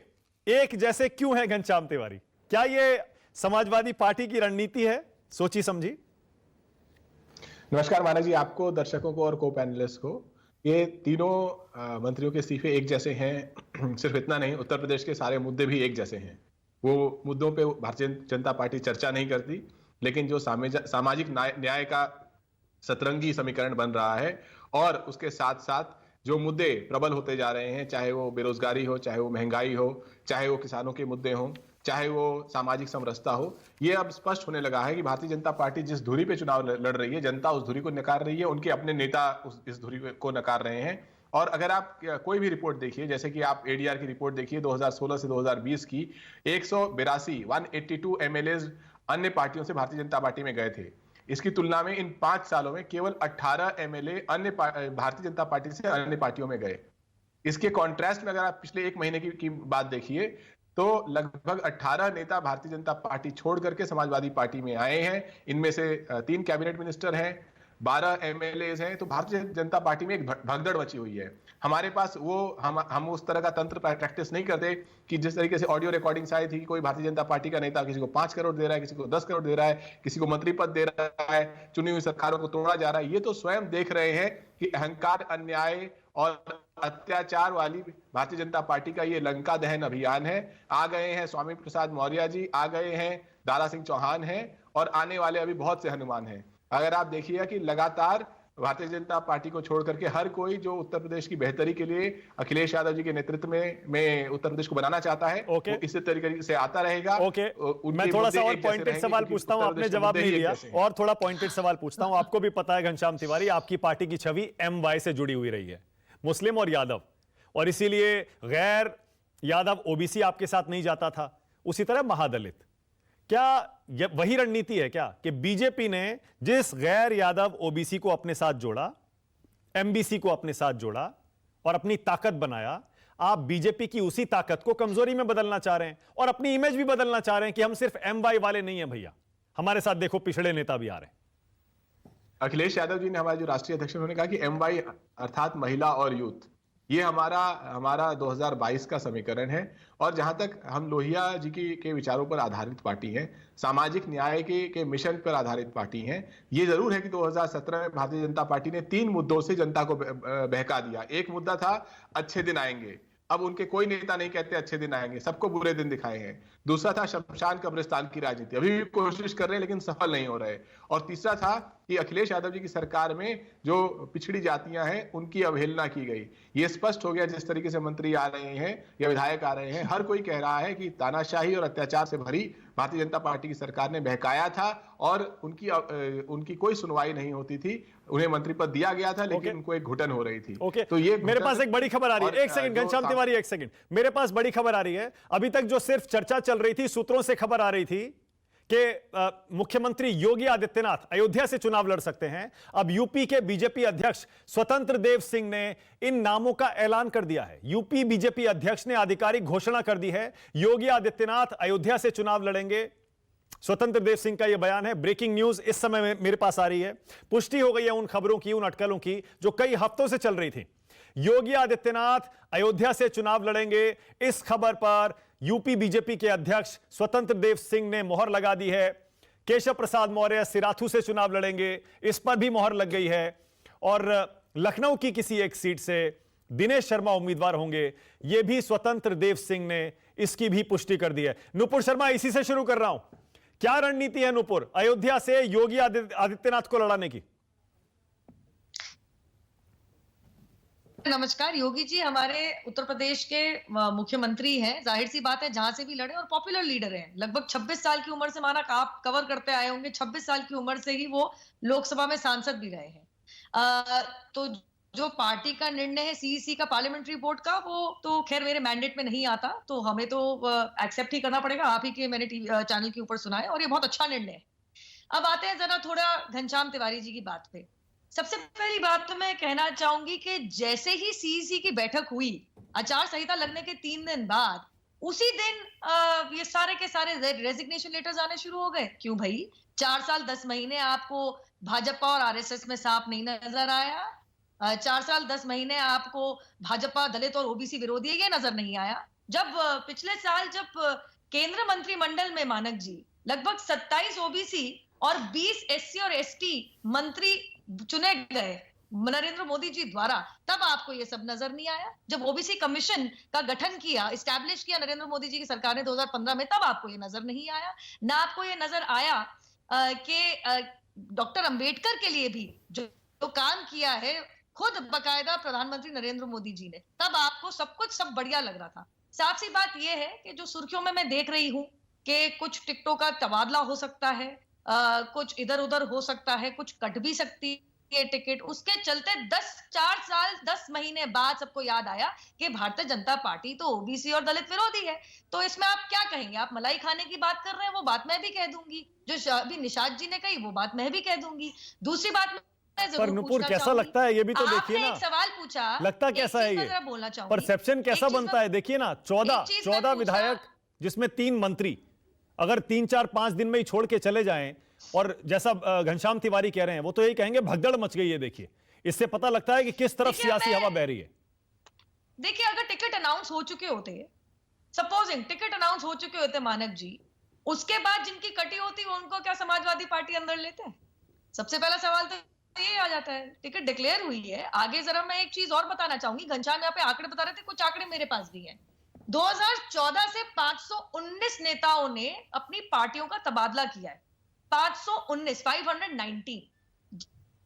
एक जैसे क्यों है घनश्याम तिवारी? क्या यह समाजवादी पार्टी की रणनीति है, सोची समझी? नमस्कार मानक जी, आपको, दर्शकों को और को पैनलिस्ट को। ये तीनों मंत्रियों के इस्तीफे एक जैसे हैं। सिर्फ इतना नहीं, उत्तर प्रदेश के सारे मुद्दे भी एक जैसे हैं। वो मुद्दों पे भारतीय जनता पार्टी चर्चा नहीं करती, लेकिन जो सामाजिक न्याय का सतरंगी समीकरण बन रहा है और उसके साथ साथ जो मुद्दे प्रबल होते जा रहे हैं, चाहे वो बेरोजगारी हो, चाहे वो महंगाई हो, चाहे वो किसानों के मुद्दे हों, चाहे वो सामाजिक समरसता हो, ये अब स्पष्ट होने लगा है कि भारतीय जनता पार्टी जिस धुरी पे चुनाव लड़ रही है, जनता उस धुरी को नकार रही है, उनके अपने नेता इस धुरी को नकार रहे हैं। और अगर आप कोई भी रिपोर्ट देखिए, जैसे कि आप एडीआर की रिपोर्ट देखिए 2016 से 2020 की, 182 एमएलएज अन्य पार्टियों से भारतीय जनता पार्टी में गए थे। इसकी तुलना में इन 5 सालों में केवल 18 एमएलए अन्य भारतीय जनता पार्टी से अन्य पार्टियों में गए। इसके कॉन्ट्रास्ट में अगर आप पिछले 1 महीने की बात देखिए तो लगभग 18 नेता भारतीय जनता पार्टी छोड़ करके समाजवादी पार्टी में आए हैं। इनमें से 3 कैबिनेट मिनिस्टर हैं, 12 एमएलए हैं। तो भारतीय जनता पार्टी में एक भगदड़ मची हुई है। हमारे पास वो हम उस तरह का तंत्र प्रैक्टिस नहीं करते कि जिस तरीके से ऑडियो रिकॉर्डिंग्स आई थी कि कोई भारतीय जनता पार्टी का नेता किसी को 5 करोड़ दे रहा है, किसी को 10 करोड़ दे रहा है, किसी को मंत्री पद दे रहा है, चुनी हुई सरकारों को तोड़ा जा रहा है। ये तो स्वयं देख रहे हैं कि अहंकार, अन्याय और अत्याचार वाली भारतीय जनता पार्टी का ये लंका दहन अभियान है। आ गए हैं स्वामी प्रसाद मौर्य जी, आ गए हैं दारा सिंह चौहान हैं, और आने वाले अभी बहुत से हनुमान हैं। अगर आप देखिए कि लगातार भारतीय जनता पार्टी को छोड़ करके हर कोई जो उत्तर प्रदेश की बेहतरी के लिए अखिलेश यादव जी के नेतृत्व में उत्तर प्रदेश को बनाना चाहता है, वो इसी तरीके से आता रहेगा। मैं थोड़ा सा और पॉइंटेड सवाल पूछता हूं, आपने जवाब नहीं दिया, और थोड़ा पॉइंटेड सवाल पूछता हूं। आपको भी पता है घनश्याम तिवारी, आपकी पार्टी की छवि MY से जुड़ी हुई रही है, मुस्लिम और यादव, और इसीलिए गैर यादव OBC आपके साथ नहीं जाता था। उसी तरह महादलित, क्या यह वही रणनीति है क्या कि बीजेपी ने जिस गैर यादव OBC को अपने साथ जोड़ा, MBC को अपने साथ जोड़ा और अपनी ताकत बनाया, आप बीजेपी की उसी ताकत को कमजोरी में बदलना चाह रहे हैं और अपनी इमेज भी बदलना चाह रहे हैं कि हम सिर्फ MY वाले नहीं हैं भैया, हमारे साथ देखो पिछड़े नेता भी आ रहे हैं। अखिलेश यादव जी ने, हमारे जो राष्ट्रीय अध्यक्ष, उन्होंने कहा कि MY अर्थात महिला और यूथ, ये हमारा 2022 का समीकरण है। और जहां तक हम लोहिया जी के विचारों पर आधारित पार्टी है, सामाजिक न्याय के मिशन पर आधारित पार्टी है। ये जरूर है कि 2017 में भारतीय जनता पार्टी ने 3 मुद्दों से जनता को बहका दिया। एक मुद्दा था अच्छे दिन आएंगे, अब उनके कोई नेता नहीं कहते अच्छे दिन आएंगे, सबको बुरे दिन दिखाए हैं। दूसरा था शमशान कब्रिस्तान की राजनीति, अभी भी कोशिश कर रहे हैं लेकिन सफल नहीं हो रहे। और तीसरा था कि अखिलेश यादव जी की सरकार में जो पिछड़ी जातियां हैं उनकी अवहेलना की गई। ये स्पष्ट हो गया जिस तरीके से मंत्री आ रहे हैं या विधायक आ रहे हैं, हर कोई कह रहा है कि तानाशाही और अत्याचार से भरी भारतीय जनता पार्टी की सरकार ने बहकाया था और उनकी कोई सुनवाई नहीं होती थी। उन्हें मंत्री पद दिया गया था लेकिन उनको एक घुटन हो रही थी। तो ये मेरे पास एक बड़ी खबर आ रही है, एक सेकंड घनश्याम तिवारी, एक सेकंड, मेरे पास बड़ी खबर आ रही है। अभी तक जो सिर्फ चर्चा चल रही थी, सूत्रों से खबर आ रही थी कि मुख्यमंत्री योगी आदित्यनाथ अयोध्या से चुनाव लड़ सकते हैं। अब यूपी के बीजेपी अध्यक्ष स्वतंत्र देव सिंह ने इन नामों का ऐलान कर दिया है। यूपी बीजेपी अध्यक्ष ने आधिकारिक घोषणा कर दी है, योगी आदित्यनाथ अयोध्या से चुनाव लड़ेंगे। स्वतंत्र देव सिंह का यह बयान है। ब्रेकिंग न्यूज इस समय मेरे पास आ रही है, पुष्टि हो गई है उन खबरों की, उन अटकलों की जो कई हफ्तों से चल रही थी। योगी आदित्यनाथ अयोध्या से चुनाव लड़ेंगे, इस खबर पर यूपी बीजेपी के अध्यक्ष स्वतंत्र देव सिंह ने मोहर लगा दी है। केशव प्रसाद मौर्य सिराथू से चुनाव लड़ेंगे, इस पर भी मोहर लग गई है। और लखनऊ की किसी एक सीट से दिनेश शर्मा उम्मीदवार होंगे, यह भी स्वतंत्र देव सिंह ने इसकी भी पुष्टि कर दी है। नुपुर शर्मा, इसी से शुरू कर रहा हूं, क्या रणनीति है नुपुर अयोध्या से योगी आदित्यनाथ को लड़ाने की? नमस्कार। योगी जी हमारे उत्तर प्रदेश के मुख्यमंत्री हैं, जाहिर सी बात है जहां से भी लड़े, और पॉपुलर लीडर हैं। लगभग 26 साल की उम्र से माना आप कवर करते आए होंगे, 26 साल की उम्र से ही वो लोकसभा में सांसद भी रहे हैं। तो जो पार्टी का निर्णय है सीईसी का, पार्लियामेंट्री बोर्ड का, वो तो खैर मेरे मैंडेट में नहीं आता, तो हमें तो एक्सेप्ट ही करना पड़ेगा। आप ही के मैंने चैनल के ऊपर सुना है और ये बहुत अच्छा निर्णय है। अब आते हैं जरा थोड़ा घनश्याम तिवारी जी की बात पे। सबसे पहली बात तो मैं कहना चाहूंगी कि जैसे ही सीईसी की बैठक हुई, आचार संहिता लगने के 3 दिन बाद, उसी दिन ये सारे के सारे रेजिग्नेशन लेटर्स आने शुरू हो गए। क्यों भाई? 4 साल 10 महीने आपको भाजपा और आरएसएस में साफ नहीं नजर आया, 4 साल 10 महीने आपको भाजपा दलित और ओबीसी विरोधी ये नजर नहीं आया। जब पिछले साल जब केंद्र मंत्रिमंडल में मानक जी लगभग 27 ओबीसी और 20 एससी और एसटी मंत्री चुने गए नरेंद्र मोदी जी द्वारा, तब आपको ये सब नजर नहीं आया। जब ओबीसी कमीशन का गठन किया, इस्टेब्लिश किया नरेंद्र मोदी जी की सरकार ने 2015 में, तब आपको ये नजर नहीं आया। ना आपको ये नजर आया कि डॉक्टर अंबेडकर के लिए भी जो काम किया है खुद बकायदा प्रधानमंत्री नरेंद्र मोदी जी ने, तब आपको सब कुछ सब बढ़िया लग रहा था। साफ सी बात यह है कि जो सुर्खियों में मैं देख रही हूं कि कुछ टिकटों का तबादला हो सकता है, कुछ इधर उधर हो सकता है, कुछ कट भी सकती है टिकट। उसके चलते 4 साल 10 महीने बाद सबको याद आया कि भारतीय जनता पार्टी तो ओबीसी और दलित विरोधी है। तो इसमें आप क्या कहेंगे? आप मलाई खाने की बात कर रहे हैं, वो बात मैं भी कह दूंगी। जो अभी निशाद जी ने कही वो बात मैं भी कह दूंगी। दूसरी बात पर नुपुर कैसा लगता है ये भी तो देखिए ना। एक सवाल पूछा, लगता कैसा है ये? बोलना चाहूंगी, परसेप्शन कैसा बनता है? देखिए ना, 14 विधायक जिसमें 3 मंत्री अगर 3, 4, 5 दिन में ही छोड़ के चले जाएं, और जैसा घनश्याम तिवारी कह रहे हैं, वो तो यही कहेंगे भगदड़ मच गई है। देखिए, इससे पता लगता है कि किस तरफ सियासी हवा बह रही है। देखिए, अगर टिकट अनाउंस हो चुके होते, सपोजिंग टिकट अनाउंस हो चुके होते मानक जी, उसके बाद जिनकी कटी होती उनको क्या समाजवादी पार्टी अंदर लेते? सबसे पहला सवाल तो ये आ जाता है। टिकट डिक्लेयर हुई है। आगे जरा मैं एक चीज और बताना चाहूंगी, घनश्याम यहाँ पे आंकड़े बता रहे थे, कुछ आंकड़े मेरे पास भी हैं। 2014 से 519 नेताओं ने अपनी पार्टियों का तबादला किया है। 519,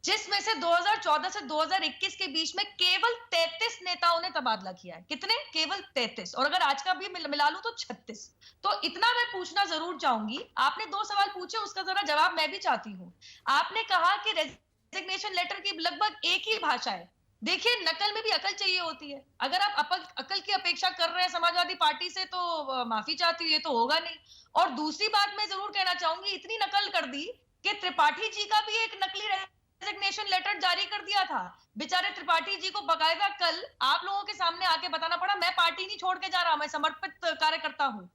जिसमें से 2014 से 2021 के बीच में केवल 33 नेताओं ने तबादला किया है। कितने? केवल 33। और अगर आज का भी मिला लूं तो 36। तो इतना मैं पूछना जरूर चाहूंगी। आपने 2 सवाल पूछे, उसका जरा जवाब मैं भी चाहती हूं। आपने कहा कि रेजिग्नेशन लेटर की लगभग एक ही भाषा है। देखिए, नकल में भी अकल चाहिए होती है। अगर आप अकल की अपेक्षा कर रहे हैं समाजवादी पार्टी से, तो माफी चाहती हूँ, ये तो होगा नहीं। और दूसरी बात मैं जरूर कहना चाहूंगी, इतनी नकल कर दी कि त्रिपाठी जी का भी एक नकली रेजिग्नेशन लेटर जारी कर दिया था। बेचारे त्रिपाठी जी को बकायदा कल आप लोगों के सामने आके बताना पड़ा, मैं पार्टी नहीं छोड़ के जा रहा, मैं समर्पित कार्यकर्ता हूँ।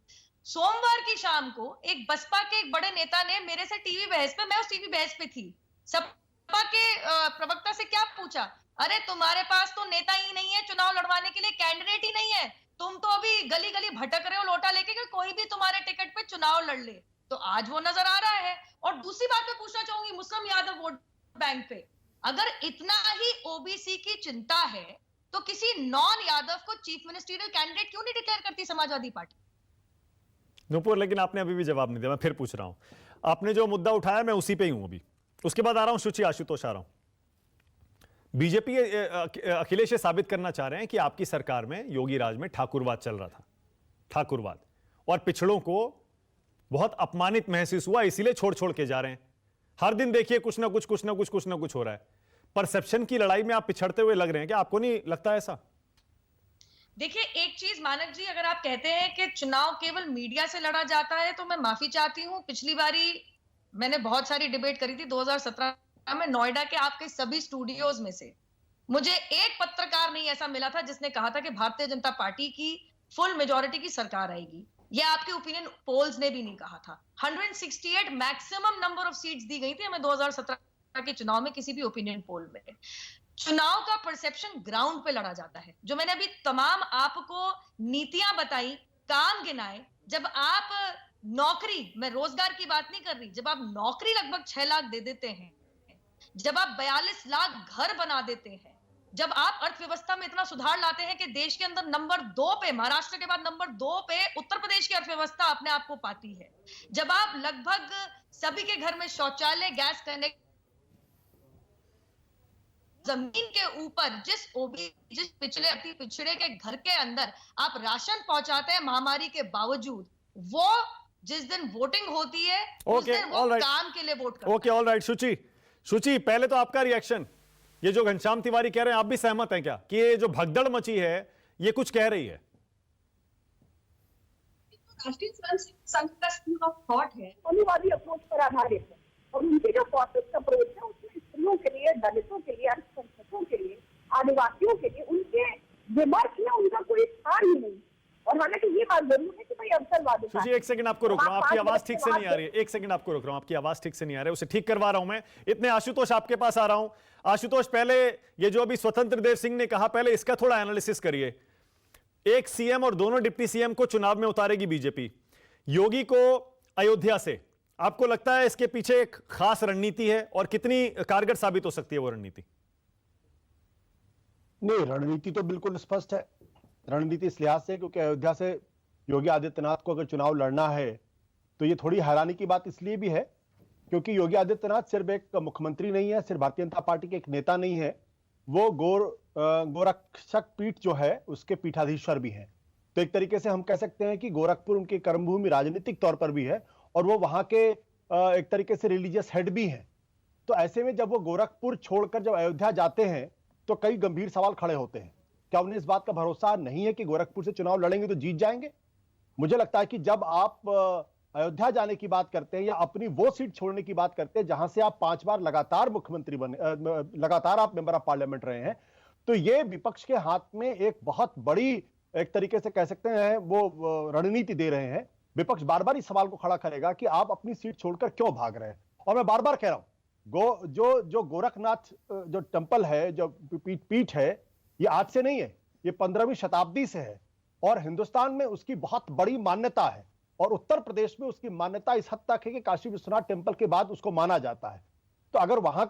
सोमवार की शाम को एक बसपा के एक बड़े नेता ने मेरे से टीवी बहस पे, मैं उस टीवी बहस पे थी, सपा के प्रवक्ता से क्या पूछा, अरे तुम्हारे पास तो नेता ही नहीं है, चुनाव लड़वाने के लिए कैंडिडेट ही नहीं है, तुम तो अभी गली गली भटक रहे हो लोटा लेके कि कोई भी तुम्हारे टिकट पे चुनाव लड़ ले। तो आज वो नजर आ रहा है। और दूसरी बात मैं पूछना चाहूंगी मुस्लिम यादव वोट बैंक पे, अगर इतना ही ओबीसी की चिंता है तो किसी नॉन यादव को चीफ मिनिस्टरियल कैंडिडेट क्यों नहीं डिक्लेयर करती समाजवादी पार्टी? नुपुर, लेकिन आपने अभी भी जवाब नहीं दिया। मैं फिर पूछ रहा हूं, आपने जो मुद्दा उठाया मैं उसी पे ही हूं अभी। उसके बाद आ रहा हूं शुचि आशुतोष, आ रहा हूं। बीजेपी अखिलेश ये साबित करना चाह रहे हैं कि आपकी सरकार में, योगी राज में ठाकुरवाद चल रहा था, ठाकुरवाद, और पिछड़ों को बहुत अपमानित महसूस हुआ, इसीलिए छोड़ छोड़ के जा रहे हैं। हर दिन देखिए कुछ ना कुछ हो रहा है। परसेप्शन की लड़ाई में आप पिछड़ते हुए लग रहे हैं, क्या आपको नहीं लगता ऐसा? देखिए, एक चीज मानक जी, अगर आप कहते हैं कि चुनाव केवल मीडिया से लड़ा जाता है तो मैं माफी चाहती हूं। पिछली बारी मैंने बहुत सारी डिबेट करी थी 2017 में नोएडा के आपके सभी स्टूडियोज में से मुझे एक पत्रकार नहीं ऐसा मिला था जिसने कहा था कि भारतीय जनता पार्टी की फुल मेजॉरिटी की सरकार आएगी। यह आपके ओपिनियन पोल्स ने भी नहीं कहा था। 168 मैक्सिमम नंबर ऑफ सीट्स दी गई थी हमें 2017 के चुनाव में, किसी भी ओपिनियन पोल में। चुनाव का परसेप्शन ग्राउंड पे लड़ा जाता है। जो मैंने अभी तमाम आपको नीतियां बताई, काम गिनाए, जब आप नौकरी, मैं रोजगार की बात नहीं कर रही, जब आप नौकरी लगभग 6 लाख दे देते हैं, जब आप 42 लाख घर बना देते हैं, जब आप अर्थव्यवस्था में इतना सुधार लाते हैं कि देश के अंदर नंबर 2 पे, महाराष्ट्र के बाद नंबर 2 पे उत्तर प्रदेश की अर्थव्यवस्था अपने आप को पाती है, जब आप लगभग सभी के घर में शौचालय, गैस कनेक्ट, जमीन के ऊपर जिस पिछड़े के घर के अंदर आप राशन पहुंचाते हैं महामारी के बावजूद, वो जिस दिन वोटिंग होती है उस दिन वो काम के लिए वोट करते हैं। Okay, all right. शुचि, पहले तो आपका रिएक्शन, ये जो घनश्याम तिवारी कह रहे हैं, आप भी सहमत हैं क्या कि ये जो भगदड़ मची है ये कुछ कह रही है? राष्ट्रीय स्वयंसेवक संघ का स्कूल ऑफ थॉट है, अनुवादी अप्रोच पर आधारित है और उनके जो कॉर्पोरेट अप्रोच है उसमें स्त्रियों के लिए, दलितों के लिए, अल्पसंख्यकों के लिए, आदिवासियों के लिए उनके विमर्श में उनका कोई स्थान ही नहीं। और हालांकि ये बात जरूर है कि भाई अवसरवादी, सुजी एक सेकंड आपको रोक रहा हूं, आपकी आवाज ठीक से नहीं आ रही है, एक सेकंड आपको रोक रहा हूं, आपकी आवाज ठीक से नहीं आ रही है, उसे ठीक करवा रहा हूं मैं। इतने आशुतोष आपके पास आ रहा हूं। आशुतोष, पहले ये जो अभी स्वतंत्र देव सिंह ने कहा, पहले इसका थोड़ा एनालिसिस करिए। एक सीएम और दोनों डिप्टी सीएम को चुनाव में उतारेगी बीजेपी, योगी को अयोध्या से, आपको लगता है इसके पीछे एक खास रणनीति है और कितनी कारगर साबित हो सकती है वो रणनीति? नहीं, रणनीति तो बिल्कुल स्पष्ट है। रणनीति इस लिहाज से क्योंकि अयोध्या से योगी आदित्यनाथ को अगर चुनाव लड़ना है तो ये थोड़ी हैरानी की बात इसलिए भी है क्योंकि योगी आदित्यनाथ सिर्फ एक मुख्यमंत्री नहीं है, सिर्फ भारतीय जनता पार्टी के एक नेता नहीं है, वो गोरक्षक पीठ जो है उसके पीठाधीश्वर भी हैं। तो एक तरीके से हम कह सकते हैं कि गोरखपुर उनकी कर्मभूमि राजनीतिक तौर पर भी है और वो वहां के एक तरीके से रिलीजियस हेड भी हैं। तो ऐसे में जब वो गोरखपुर छोड़कर जब अयोध्या जाते हैं तो कई गंभीर सवाल खड़े होते हैं। क्या उन्हें इस बात का भरोसा नहीं है कि गोरखपुर से चुनाव लड़ेंगे तो जीत जाएंगे? मुझे लगता है कि जब आप अयोध्या जाने की बात करते हैं या अपनी वो सीट छोड़ने की बात करते हैं जहां से आप 5 बार लगातार मुख्यमंत्री बने, लगातार आप मेंबर ऑफ पार्लियामेंट रहे हैं, तो ये विपक्ष के हाथ में एक बहुत बड़ी एक तरीके से कह सकते हैं वो रणनीति दे रहे हैं। विपक्ष बार बार इस सवाल को खड़ा करेगा कि आप अपनी सीट छोड़कर क्यों भाग रहे हैं। और मैं बार बार कह रहा हूं, जो गोरखनाथ जो टेम्पल है, जो पीठ है, ये आज से नहीं है, ये 15वीं शताब्दी से है और हिंदुस्तान में उसकी बहुत बड़ी मान्यता है और उत्तर प्रदेश में उसकी मान्यता इस हद तक है कि काशी विश्वनाथ टेम्पल के बाद उसको माना जाता है। तो अगर वहां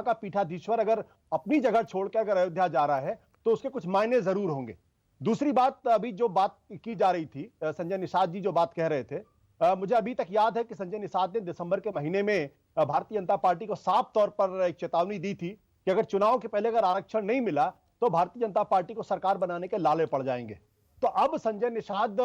का पीठाधीश्वर अगर अपनी जगह छोड़कर अगर अयोध्या जा रहा है तो उसके कुछ मायने जरूर होंगे। दूसरी बात, अभी जो बात की जा रही थी, संजय निषाद जी जो बात कह रहे थे, मुझे अभी तक याद है कि संजय निषाद ने दिसंबर के महीने में भारतीय जनता पार्टी को साफ तौर पर एक चेतावनी दी थी कि अगर चुनाव के पहले अगर आरक्षण नहीं मिला तो भारतीय जनता पार्टी को सरकार बनाने के लाले पड़ जाएंगे। तो अब संजय निषाद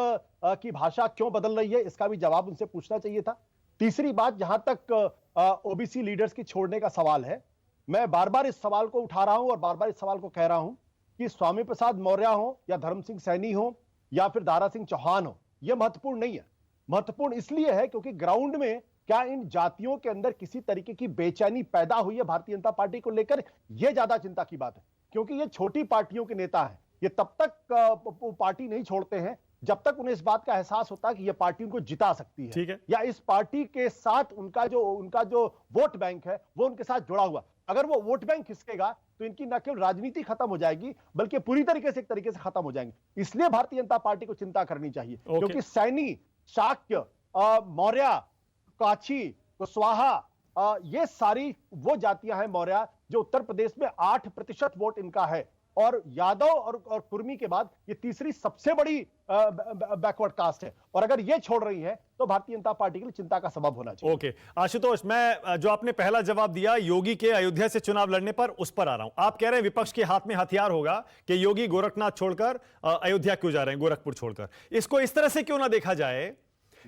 की भाषा क्यों बदल रही है, इसका भी जवाब उनसे पूछना चाहिए था। तीसरी बात, जहां तक ओबीसी लीडर्स की छोड़ने का सवाल है, मैं बार बार इस सवाल को उठा रहा हूं और बार बार इस सवाल को कह रहा हूं कि स्वामी प्रसाद मौर्य हो या धर्म सिंह सैनी हो या फिर दारा सिंह चौहान हो, यह महत्वपूर्ण नहीं है। महत्वपूर्ण इसलिए है क्योंकि ग्राउंड में क्या इन जातियों के अंदर किसी तरीके की बेचैनी पैदा हुई है भारतीय जनता पार्टी को लेकर, यह ज्यादा चिंता की बात है। क्योंकि ये छोटी पार्टियों के नेता हैं, ये तब तक पार्टी नहीं छोड़ते हैं जब तक उन्हें इस बात का एहसास होता है कि यह पार्टी उनको जिता सकती है या इस पार्टी के साथ उनका जो वोट बैंक है वो उनके साथ जुड़ा हुआ। अगर वो वोट बैंक खिसकेगा तो इनकी न केवल राजनीति खत्म हो जाएगी बल्कि पूरी तरीके से खत्म हो जाएंगे। इसलिए भारतीय जनता पार्टी को चिंता करनी चाहिए क्योंकि सैनी, शाक्य, मौर्य, काछी, कुशवाहा, ये सारी वो जातियां हैं मौर्य जो उत्तर प्रदेश में 8% वोट इनका है और यादव और कुर्मी के बाद ये तीसरी सबसे बड़ी बैकवर्ड कास्ट है। और अगर ये छोड़ रही है तो भारतीय जनता पार्टी के लिए चिंता का सबब होना चाहिए। ओके आशुतोष, मैं जो आपने पहला जवाब दिया योगी के अयोध्या से चुनाव लड़ने पर, उस पर आ रहा हूं। आप कह रहे हैं विपक्ष के हाथ में हथियार होगा कि योगी गोरखनाथ छोड़कर अयोध्या क्यों जा रहे हैं, गोरखपुर छोड़कर। इसको इस तरह से क्यों ना देखा जाए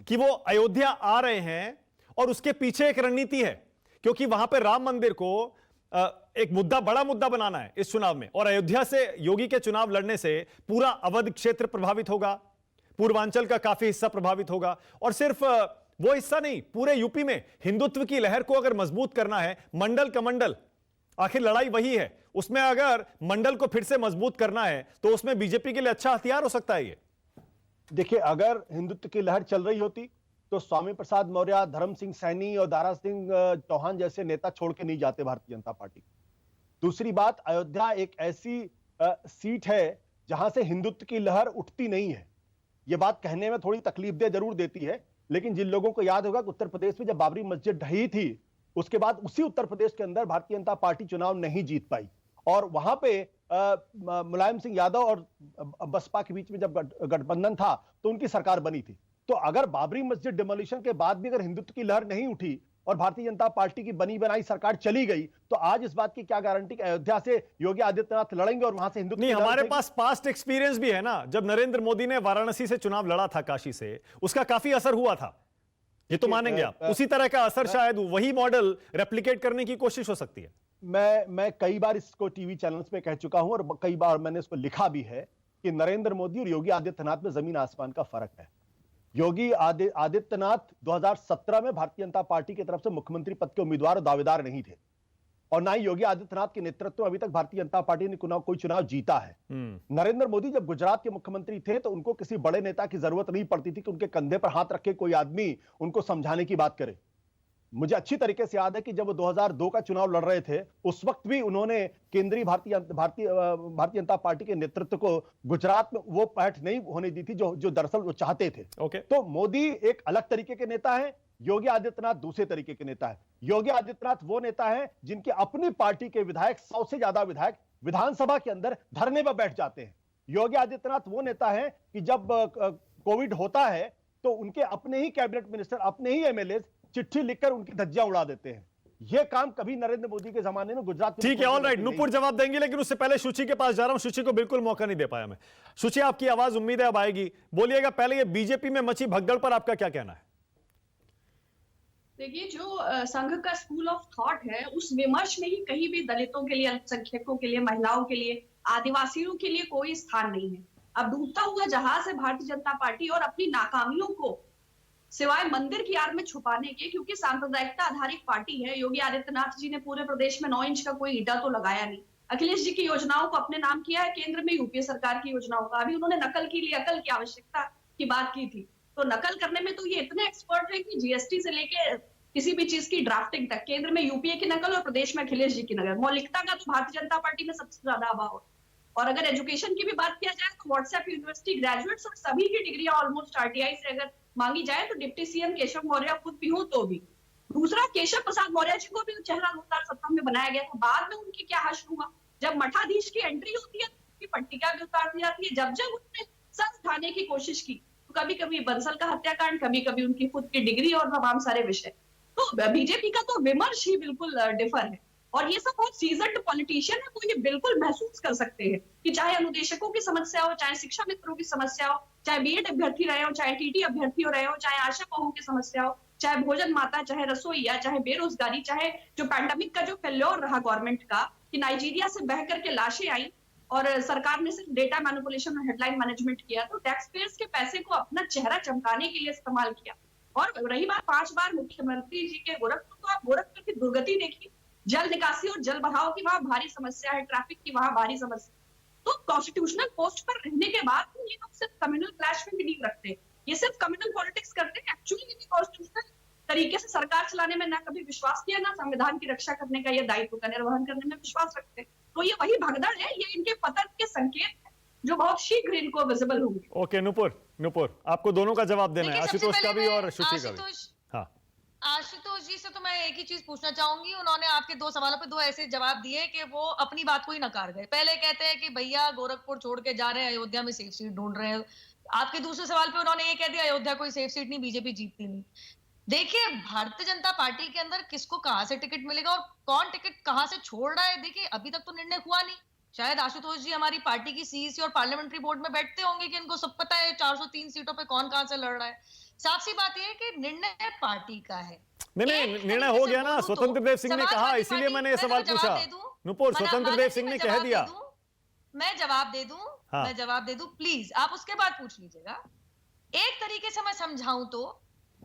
कि वो अयोध्या आ रहे हैं और उसके पीछे एक रणनीति है, क्योंकि वहां पर राम मंदिर को एक बड़ा मुद्दा बनाना है इस चुनाव में, और अयोध्या से योगी के चुनाव लड़ने से पूरा अवध क्षेत्र प्रभावित होगा, पूर्वांचल का काफी हिस्सा प्रभावित होगा, और सिर्फ वो हिस्सा नहीं, पूरे यूपी में हिंदुत्व की लहर को अगर मजबूत करना है, मंडल कमंडल, आखिर लड़ाई वही है, उसमें अगर मंडल को फिर से मजबूत करना है तो उसमें बीजेपी के लिए अच्छा हथियार हो सकता है ये। देखिए, अगर हिंदुत्व की लहर चल रही होती तो स्वामी प्रसाद मौर्य, धर्म सिंह सैनी और दारा सिंह चौहान जैसे नेता छोड़ के नहीं जाते भारतीय जनता पार्टी। दूसरी बात, अयोध्या एक ऐसी सीट है जहां से हिंदुत्व की लहर उठती नहीं है। यह बात कहने में थोड़ी तकलीफदेह जरूर देती है, लेकिन जिन लोगों को याद होगा कि उत्तर प्रदेश में जब बाबरी मस्जिद ढही थी उसके बाद उसी उत्तर प्रदेश के अंदर भारतीय जनता पार्टी चुनाव नहीं जीत पाई और वहां पे मुलायम सिंह यादव और बसपा के बीच में जब गठबंधन था तो उनकी सरकार बनी थी। तो अगर बाबरी मस्जिद डिमोलिशन के बाद भी अगर हिंदुत्व की लहर नहीं उठी और भारतीय जनता पार्टी की बनी बनाई सरकार चली गई, तो आज इस बात की क्या गारंटी कि अयोध्या से योगी आदित्यनाथ लड़ेंगे और वहां से हिंदुत्व नहीं, हमारे पास पास्ट एक्सपीरियंस भी है ना। जब नरेंद्र मोदी ने वाराणसी से चुनाव लड़ा था, काशी से, उसका काफी असर हुआ था, ये तो मानेंगे आप। उसी तरह का असर शायद वही मॉडल रेप्लिकेट करने की कोशिश हो सकती है। मैं कई बार इसको टीवी चैनल्स पे कह चुका हूं और कई बार मैंने इसको लिखा भी है कि नरेंद्र मोदी और योगी आदित्यनाथ में जमीन आसमान का फर्क है। योगी आदित्यनाथ 2017 में भारतीय जनता पार्टी की तरफ से मुख्यमंत्री पद के उम्मीदवार और दावेदार नहीं थे, और ना ही योगी आदित्यनाथ के नेतृत्व में अभी तक भारतीय जनता पार्टी ने कोई चुनाव जीता है। नरेंद्र मोदी जब गुजरात के मुख्यमंत्री थे तो उनको किसी बड़े नेता की जरूरत नहीं पड़ती थी कि उनके कंधे पर हाथ रख के कोई आदमी उनको समझाने की बात करे। मुझे अच्छी तरीके से याद है कि जब वो 2002 का चुनाव लड़ रहे थे, उस वक्त भी उन्होंने केंद्रीय भारतीय जनता पार्टी के नेतृत्व को गुजरात में वो पैठ नहीं होने दी थी जो दरअसल वो चाहते थे। तो मोदी एक अलग तरीके के नेता है, योगी आदित्यनाथ दूसरे तरीके के नेता है। योगी आदित्यनाथ वो नेता है जिनके अपनी पार्टी के विधायक 100 से ज्यादा विधायक विधानसभा के अंदर धरने पर बैठ जाते हैं। योगी आदित्यनाथ वो नेता है कि जब कोविड होता है तो उनके अपने ही कैबिनेट मिनिस्टर, अपने ही एमएलए चिट्ठी लिखकर उनकी धज्जियां उड़ा देते हैं। यह काम कभी नरेंद्र मोदी के जमाने में गुजरात। ठीक है, ऑल राइट, नुपुर जवाब देंगे, लेकिन उससे पहले शुचि के पास जा रहा हूं। शुचि को बिल्कुल मौका नहीं दे पाया मैं। शुचि, आपकी आवाज उम्मीद है अब आएगी, बोलिएगा। पहले ये बीजेपी में मची भगदड़ पर आपका क्या कहना है? देखिए, जो संघ का स्कूल ऑफ थॉट है, उस विमर्श में ही कहीं भी दलितों के लिए, अल्पसंख्यकों के लिए, महिलाओं के लिए, आदिवासियों के लिए कोई स्थान नहीं है। अब डूबता हुआ जहाज है भारतीय जनता पार्टी, और अपनी नाकामियों को सिवाय मंदिर की आड़ में छुपाने के, क्योंकि सांप्रदायिकता आधारित पार्टी है। योगी आदित्यनाथ जी ने पूरे प्रदेश में 9 इंच का कोई ईंटा तो लगाया नहीं। अखिलेश जी की योजनाओं को अपने नाम किया है, केंद्र में यूपीए सरकार की योजनाओं का। अभी उन्होंने नकल के लिए अकल की आवश्यकता की बात की थी, तो नकल करने में तो ये इतने एक्सपर्ट है कि जीएसटी से लेके किसी भी चीज की ड्राफ्टिंग तक केंद्र में यूपीए की नकल और प्रदेश में अखिलेश जी की नकल। मौलिकता का तो भारतीय जनता पार्टी में सबसे ज्यादा अभाव है। और अगर एजुकेशन की भी बात किया जाए तो व्हाट्सएप यूनिवर्सिटी ग्रेजुएट्स और सभी की डिग्रियां ऑलमोस्ट आरटीआई से अगर मांगी जाए तो डिप्टी सीएम केशव मौर्य खुद भी हो तो भी। दूसरा, केशव प्रसाद मौर्य जी को भी चेहरा 2017 में बनाया गया था। बाद में उनकी क्या हश्र हुआ? जब मठाधीश की एंट्री होती है तो उनकी पट्टिका भी उतार दी जाती है। जब उन्होंने सर उठाने की कोशिश की तो कभी कभी बंसल का हत्याकांड, कभी कभी उनकी खुद की डिग्री और तमाम सारे विषय। तो बीजेपी का तो विमर्श ही बिल्कुल डिफर है। और ये सब बहुत सीजन्ड पॉलिटिशियन है, वो ये बिल्कुल महसूस कर सकते हैं कि चाहे अनुदेशकों की समस्या हो, चाहे शिक्षा मित्रों की समस्या हो, चाहे बीएड अभ्यर्थी रहे हो, चाहे टीटी अभ्यर्थी हो रहे हो, चाहे आशा बहुओं की समस्या हो, चाहे भोजन माता, चाहे रसोईया, चाहे बेरोजगारी, चाहे जो पैंडेमिक का जो फेल्योर रहा गवर्नमेंट का कि नाइजीरिया से बह करके लाशें आई और सरकार ने सिर्फ डेटा मैनिपुलेशन और हेडलाइन मैनेजमेंट किया, तो टैक्स पेयर्स के पैसे को अपना चेहरा चमकाने के लिए इस्तेमाल किया। और रही बात 5 बार मुख्यमंत्री जी के गोरखपुर, तो आप गोरखपुर की दुर्गति देखिए, जल निकासी और जल बहाव की वहां भारी समस्या है, ट्रैफिक की वहां भारी समस्या। तो कॉन्स्टिट्यूशनल पोस्ट पर रहने के बाद ये लोग सिर्फ कम्युनल क्लैश में बिलीव रखते हैं, ये सिर्फ कम्युनल पॉलिटिक्स करते हैं। एक्चुअली ये कॉन्स्टिट्यूशनल तरीके से सरकार चलाने में ना कभी विश्वास किया, ना संविधान की रक्षा करने का, ये दायित्व का निर्वहन करने में विश्वास रखते हैं। तो ये वही भगदड़ है, ये इनके पतन के संकेत है जो बहुत शीघ्र इनको विजिबल होंगे। ओके, नुपुर आपको दोनों का जवाब देना है, आशुतोष का भी और शुचि का भी। हाँ, आशुतोष जी से तो मैं एक ही चीज पूछना चाहूंगी। उन्होंने आपके 2 सवालों पे 2 ऐसे जवाब दिए कि वो अपनी बात को ही नकार गए। पहले कहते हैं कि भैया गोरखपुर छोड़ के जा रहे हैं, अयोध्या में सेफ सीट ढूंढ रहे हैं। आपके दूसरे सवाल पे उन्होंने ये कह दिया अयोध्या कोई सेफ सीट नहीं, बीजेपी जीतती नहीं। देखिए, भारतीय जनता पार्टी के अंदर किसको कहां से टिकट मिलेगा और कौन टिकट कहां से छोड़ रहा है, देखिए अभी तक तो निर्णय हुआ नहीं। शायद आशुतोष जी हमारी पार्टी की सीईसी और पार्लियामेंट्री बोर्ड में बैठते होंगे कि इनको सब पता है 403 सीटों पे कौन कहां से लड़ रहा है। साफ सी बात यह है कि निर्णय पार्टी का है। नहीं, निर्णय हो गया ना। स्वतंत्र देव सिंह ने कहा, इसीलिए मैंने ये सवाल पूछा। नुपुर, स्वतंत्र देव सिंह ने कह दिया। मैं जवाब दे दूं, मैं जवाब दे दूं, प्लीज आप उसके बाद पूछ लीजिएगा। एक तरीके से मैं समझाऊं तो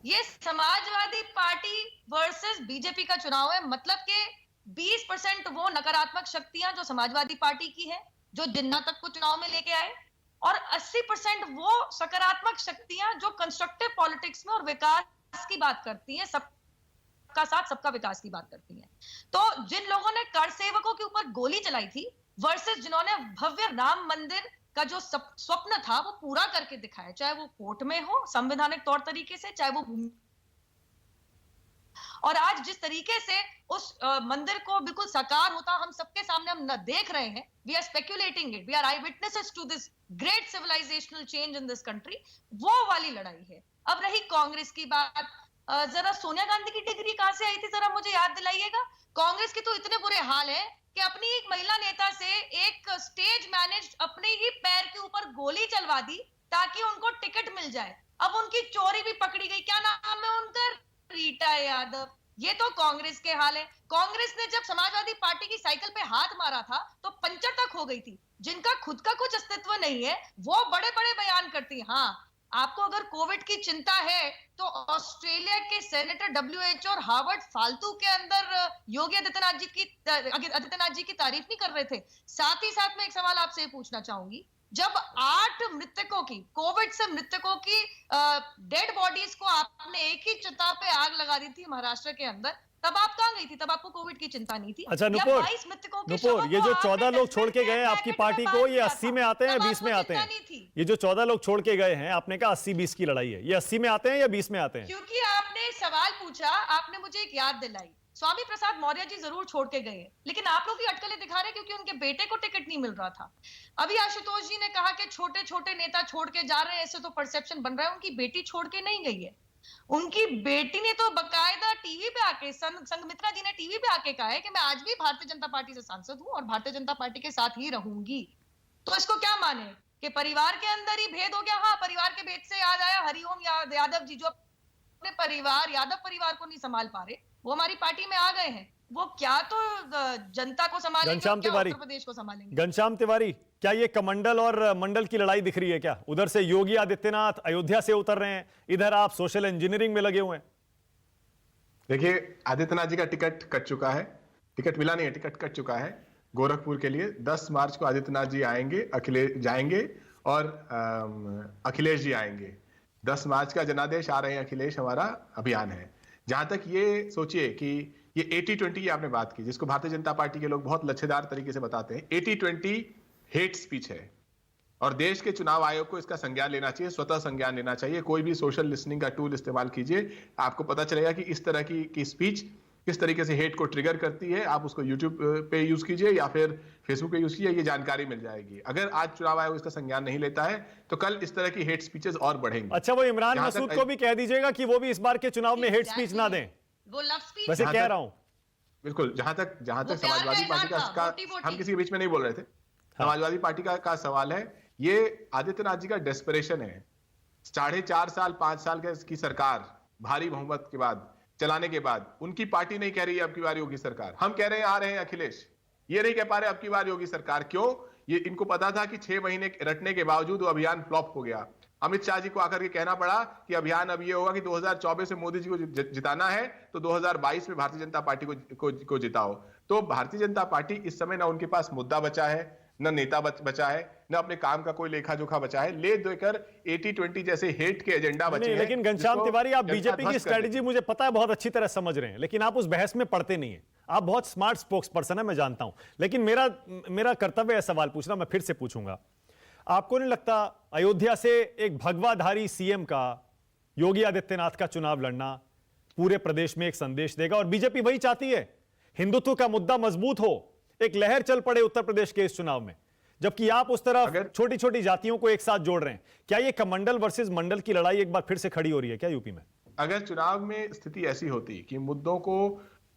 ये समाजवादी पार्टी वर्सेस बीजेपी का चुनाव है। मतलब के 20% वो नकारात्मक शक्तियां जो समाजवादी पार्टी की है, जो जिन्ना तक को चुनाव में लेके आए, और 80% वो सकारात्मक शक्तियां जो कंस्ट्रक्टिव पॉलिटिक्स में और विकास की बात करती हैं, सबका साथ सबका विकास की बात करती हैं। तो जिन लोगों ने कर सेवकों के ऊपर गोली चलाई थी वर्सेस जिन्होंने भव्य राम मंदिर का जो स्वप्न था वो पूरा करके दिखाया, चाहे वो कोर्ट में हो संवैधानिक तौर तरीके से, चाहे वो और आज जिस तरीके से उस मंदिर को बिल्कुल साकार होता हम सबके सामने हम देख रहे हैं, we are speculating it, we are eye witnesses to this great civilisational change in this country, वो वाली लड़ाई है। अब रही कांग्रेस की बात, जरा सोनिया गांधी की डिग्री कहां से आई थी, जरा मुझे याद दिलाइएगा। कांग्रेस के तो इतने बुरे हाल है कि अपनी एक महिला नेता से एक स्टेज मैनेज अपने ही पैर के ऊपर गोली चलवा दी ताकि उनको टिकट मिल जाए। अब उनकी चोरी भी पकड़ी गई, क्या नाम है उनका, रीटा यादव। ये तो कांग्रेस के हाल है। कांग्रेस ने जब समाजवादी पार्टी की साइकिल पे हाथ मारा था तो पंचर तक हो गई थी। जिनका खुद का कुछ अस्तित्व नहीं है वो बड़े बड़े बयान करती है। हाँ, आपको अगर कोविड की चिंता है तो ऑस्ट्रेलिया के सेनेटर WHO और हार्वर्ड फालतू के अंदर योगी आदित्यनाथ जी की तारीफ नहीं कर रहे थे। साथ ही साथ मैं एक सवाल आपसे पूछना चाहूंगी, जब 8 मृतकों की, कोविड से मृतकों की डेड बॉडीज को आपने एक ही चिता पे आग लगा दी थी महाराष्ट्र के अंदर, तब आप कहां गई थी? तब आपको कोविड की चिंता नहीं थी। अच्छा नुपुर, ये जो 14 लोग छोड़ के गए आपकी पार्टी को, ये 80 में आते हैं 20 में आते हैं? ये जो 14 लोग छोड़ के गए हैं, आपने कहा 80-20 की लड़ाई है, ये 80 में आते हैं या 20 में आते हैं? क्योंकि आपने सवाल पूछा, आपने मुझे एक याद दिलाई। स्वामी प्रसाद मौर्य जी जरूर छोड़ के गए, लेकिन आप लोग की अटकलें दिखा रहे हैं क्योंकि उनके बेटे को टिकट नहीं मिल रहा था। अभी आशुतोष जी ने कहा कि छोटे छोटे नेता छोड़ के जा रहे हैं, ऐसे तो परसेप्शन बन रहा है। उनकी बेटी छोड़ के नहीं गई है, उनकी बेटी ने तो बकायदा टीवी पे आके, संघमित्रा जी ने टीवी पे आके कहा है कि मैं आज भी भारतीय जनता पार्टी से सांसद हूं और भारतीय जनता पार्टी के साथ ही रहूंगी। तो इसको क्या माने कि परिवार के अंदर ही भेद हो गया? हाँ, परिवार के भेद से याद आया, हरिओम यादव जी जो अपने परिवार, यादव परिवार को नहीं संभाल पा रहे, वो हमारी पार्टी में आ गए हैं। वो क्या तो जनता को संभालेंगे, क्या उत्तर प्रदेश को संभालेंगे? घनश्याम तिवारी, क्या ये कमंडल और मंडल की लड़ाई दिख रही है क्या? उधर से योगी आदित्यनाथ अयोध्या से उतर रहे हैं, इधर आप सोशल इंजीनियरिंग में लगे हुए हैं। देखिए, आदित्यनाथ जी का टिकट कट चुका है, टिकट मिला नहीं है, टिकट कट चुका है गोरखपुर के लिए। 10 मार्च को आदित्यनाथ जी आएंगे, अखिलेश जाएंगे और अखिलेश जी आएंगे। 10 मार्च का जनादेश आ रहे हैं अखिलेश, हमारा अभियान है। जहां तक ये सोचिए कि ये 80-20 की आपने बात की, जिसको भारतीय जनता पार्टी के लोग बहुत लच्छेदार तरीके से बताते हैं, 80-20 हेट स्पीच है और देश के चुनाव आयोग को इसका संज्ञान लेना चाहिए, स्वतः संज्ञान लेना चाहिए। कोई भी सोशल लिसनिंग का टूल इस्तेमाल कीजिए, आपको पता चलेगा कि इस तरह की स्पीच किस तरीके से हेट को ट्रिगर करती है। आप उसको यूट्यूब पे यूज कीजिए या फिर फेसबुक पे यूज कीजिए, ये जानकारी मिल जाएगी। अगर आज चुनाव आयोग इसका संज्ञान नहीं लेता है तो कल इस तरह की हेट स्पीचेस और बढ़ेंगी। अच्छा, वो इमरान मसूद को भी कह दीजिएगा कि वो भी इस बार के चुनाव में हेट स्पीच ना दें। वो लव स्पीच, वैसे कह रहा हूं, बिल्कुल। जहां तक समाजवादी पार्टी का हम किसी के बीच में नहीं बोल रहे थे, समाजवादी पार्टी का सवाल है, ये आदित्यनाथ जी का डेस्परेशन है। 4.5 साल 5 साल की सरकार भारी बहुमत के बाद चलाने के बाद उनकी पार्टी नहीं कह रही है अब की बार योगी सरकार, हम कह रहे हैं आ रहे हैं अखिलेश, ये नहीं कह पा रहे अब की बार योगी सरकार। क्यों? ये इनको पता था कि 6 महीने रटने के बावजूद वो अभियान फ्लॉप हो गया। अमित शाह जी को आकर के कहना पड़ा कि अभियान अब ये होगा कि 2024 में मोदी जी को जिताना है तो 2022 में भारतीय जनता पार्टी को जिताओ। तो भारतीय जनता पार्टी इस समय ना उनके पास मुद्दा बचा है, न नेता बचा है, न अपने काम का कोई लेखा जोखा बचा है। ले देकर 80-20 जैसे हेट के एजेंडा बचे हैं। लेकिन घनश्याम तिवारी, आप बीजेपी की स्ट्रेटेजी मुझे पता है बहुत अच्छी तरह समझ रहे हैं, लेकिन आप उस बहस में पढ़ते नहीं है। आप बहुत स्मार्ट स्पोक्स पर्सन है, मैं जानता हूं, लेकिन मेरा कर्तव्य है सवाल पूछना, मैं फिर से पूछूंगा। आपको नहीं लगता अयोध्या से एक भगवाधारी सीएम का, योगी आदित्यनाथ का चुनाव लड़ना पूरे प्रदेश में एक संदेश देगा? और बीजेपी वही चाहती है, हिंदुत्व का मुद्दा मजबूत हो, एक लहर चल पड़े उत्तर प्रदेश के इस चुनाव में, जबकि आप उस तरफ छोटी छोटी जातियों को एक साथ जोड़ रहे हैं। क्या ये कमंडल वर्सेस मंडल की लड़ाई एक बार फिर से खड़ी हो रही है क्या यूपी में? अगर चुनाव में स्थिति ऐसी होती कि मुद्दों को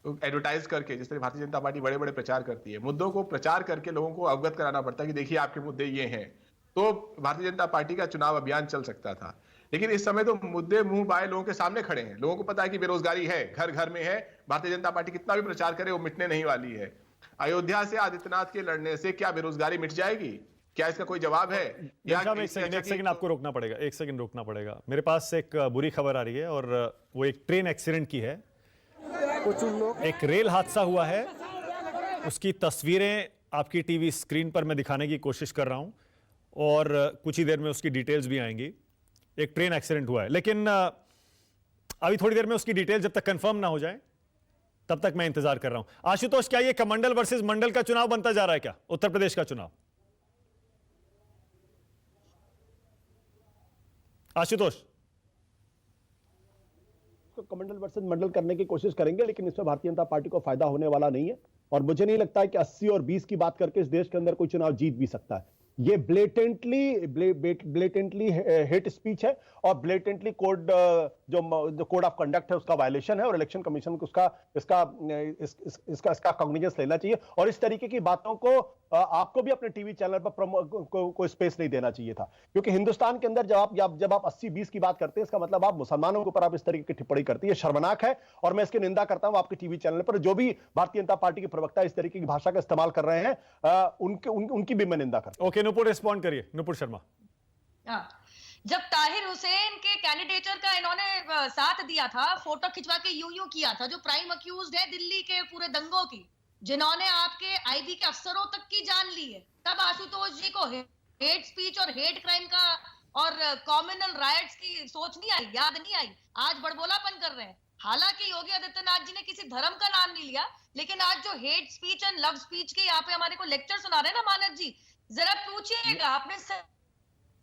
एडवर्टाइज करके, जिस तरह भारतीय जनता पार्टी बड़े बड़े प्रचार करती है, मुद्दों को प्रचार करके लोगों को अवगत कराना पड़ता है कि देखिए आपके मुद्दे ये हैं, तो भारतीय जनता पार्टी का चुनाव अभियान चल सकता था। लेकिन इस समय तो मुद्दे मुंह बाए लोगों के सामने खड़े हैं। लोगों को पता है कि बेरोजगारी है, घर घर में है, भारतीय जनता पार्टी कितना भी प्रचार करे वो मिटने नहीं वाली है। अयोध्या से आदित्यनाथ के लड़ने से क्या बेरोजगारी मिट जाएगी? क्या इसका कोई जवाब है? एक सेकंड आपको रोकना पड़ेगा, एक सेकंड रोकना पड़ेगा। मेरे पास एक बुरी खबर आ रही है और वो एक ट्रेन एक्सीडेंट की है। एक रेल हादसा हुआ है, उसकी तस्वीरें आपकी टीवी स्क्रीन पर मैं दिखाने की कोशिश कर रहा हूं और कुछ ही देर में उसकी डिटेल्स भी आएंगी। एक ट्रेन एक्सीडेंट हुआ है, लेकिन अभी थोड़ी देर में उसकी डिटेल जब तक कंफर्म ना हो जाए तब तक मैं इंतजार कर रहा हूं। आशुतोष, क्या ये कमंडल वर्सेस मंडल का चुनाव बनता जा रहा है क्या, उत्तर प्रदेश का चुनाव? आशुतोष, कमंडल वर्सेस मंडल करने की कोशिश करेंगे, लेकिन इसमें भारतीय जनता पार्टी को फायदा होने वाला नहीं है। और मुझे नहीं लगता है कि 80 और 20 की बात करके इस देश के अंदर कोई चुनाव जीत भी सकता है। ये ब्लेटेंटली हेट स्पीच है और ब्लेटेंटली कोड जो कोड ऑफ कंडक्ट है उसका वायलेशन है, और इलेक्शन कमीशन को इसका कॉग्निजेंस लेना चाहिए। और इस तरीके की बातों को आपको भी अपने टीवी चैनल पर को स्पेस नहीं देना चाहिए था, क्योंकि हिंदुस्तान के अंदर जब आप 80-20 की बात करते हैं, इसका मतलब आप मुसलमानों के ऊपर आप इस तरीके की टिप्पणी करती है, शर्मनाक है। और मैं इसकी निंदा करता हूं आपके टीवी चैनल पर जो भी भारतीय जनता पार्टी के प्रवक्ता इस तरीके की भाषा का इस्तेमाल कर रहे हैं, उनकी भी मैं निंदा करता हूं। ओके नुपुर, रिस्पॉन्ड करिए। नुपुर शर्मा, जब ताहिर हुसैन के कैंडिडेचर का इन्होंने साथ दिया था, फोटो खिंचवा के यूं किया था, जो प्राइम अक्यूज्ड है दिल्ली के पूरे दंगों की, जिन्होंने आपके आईबी के अफसरों तक की जान ली है, तब आशुतोष जी को हेट स्पीच और हेट क्राइम का और कॉम्युनल राइट्स की सोच नहीं आई, याद नहीं आई। आज बड़बोलापन कर रहे हैं। हालांकि योगी आदित्यनाथ जी ने किसी धर्म का नाम नहीं लिया, लेकिन आज जो hate speech and love speech के यहाँ पे हमारे को लेक्चर सुना रहे हैं ना मानक जी, जरा पूछिएगा, आपने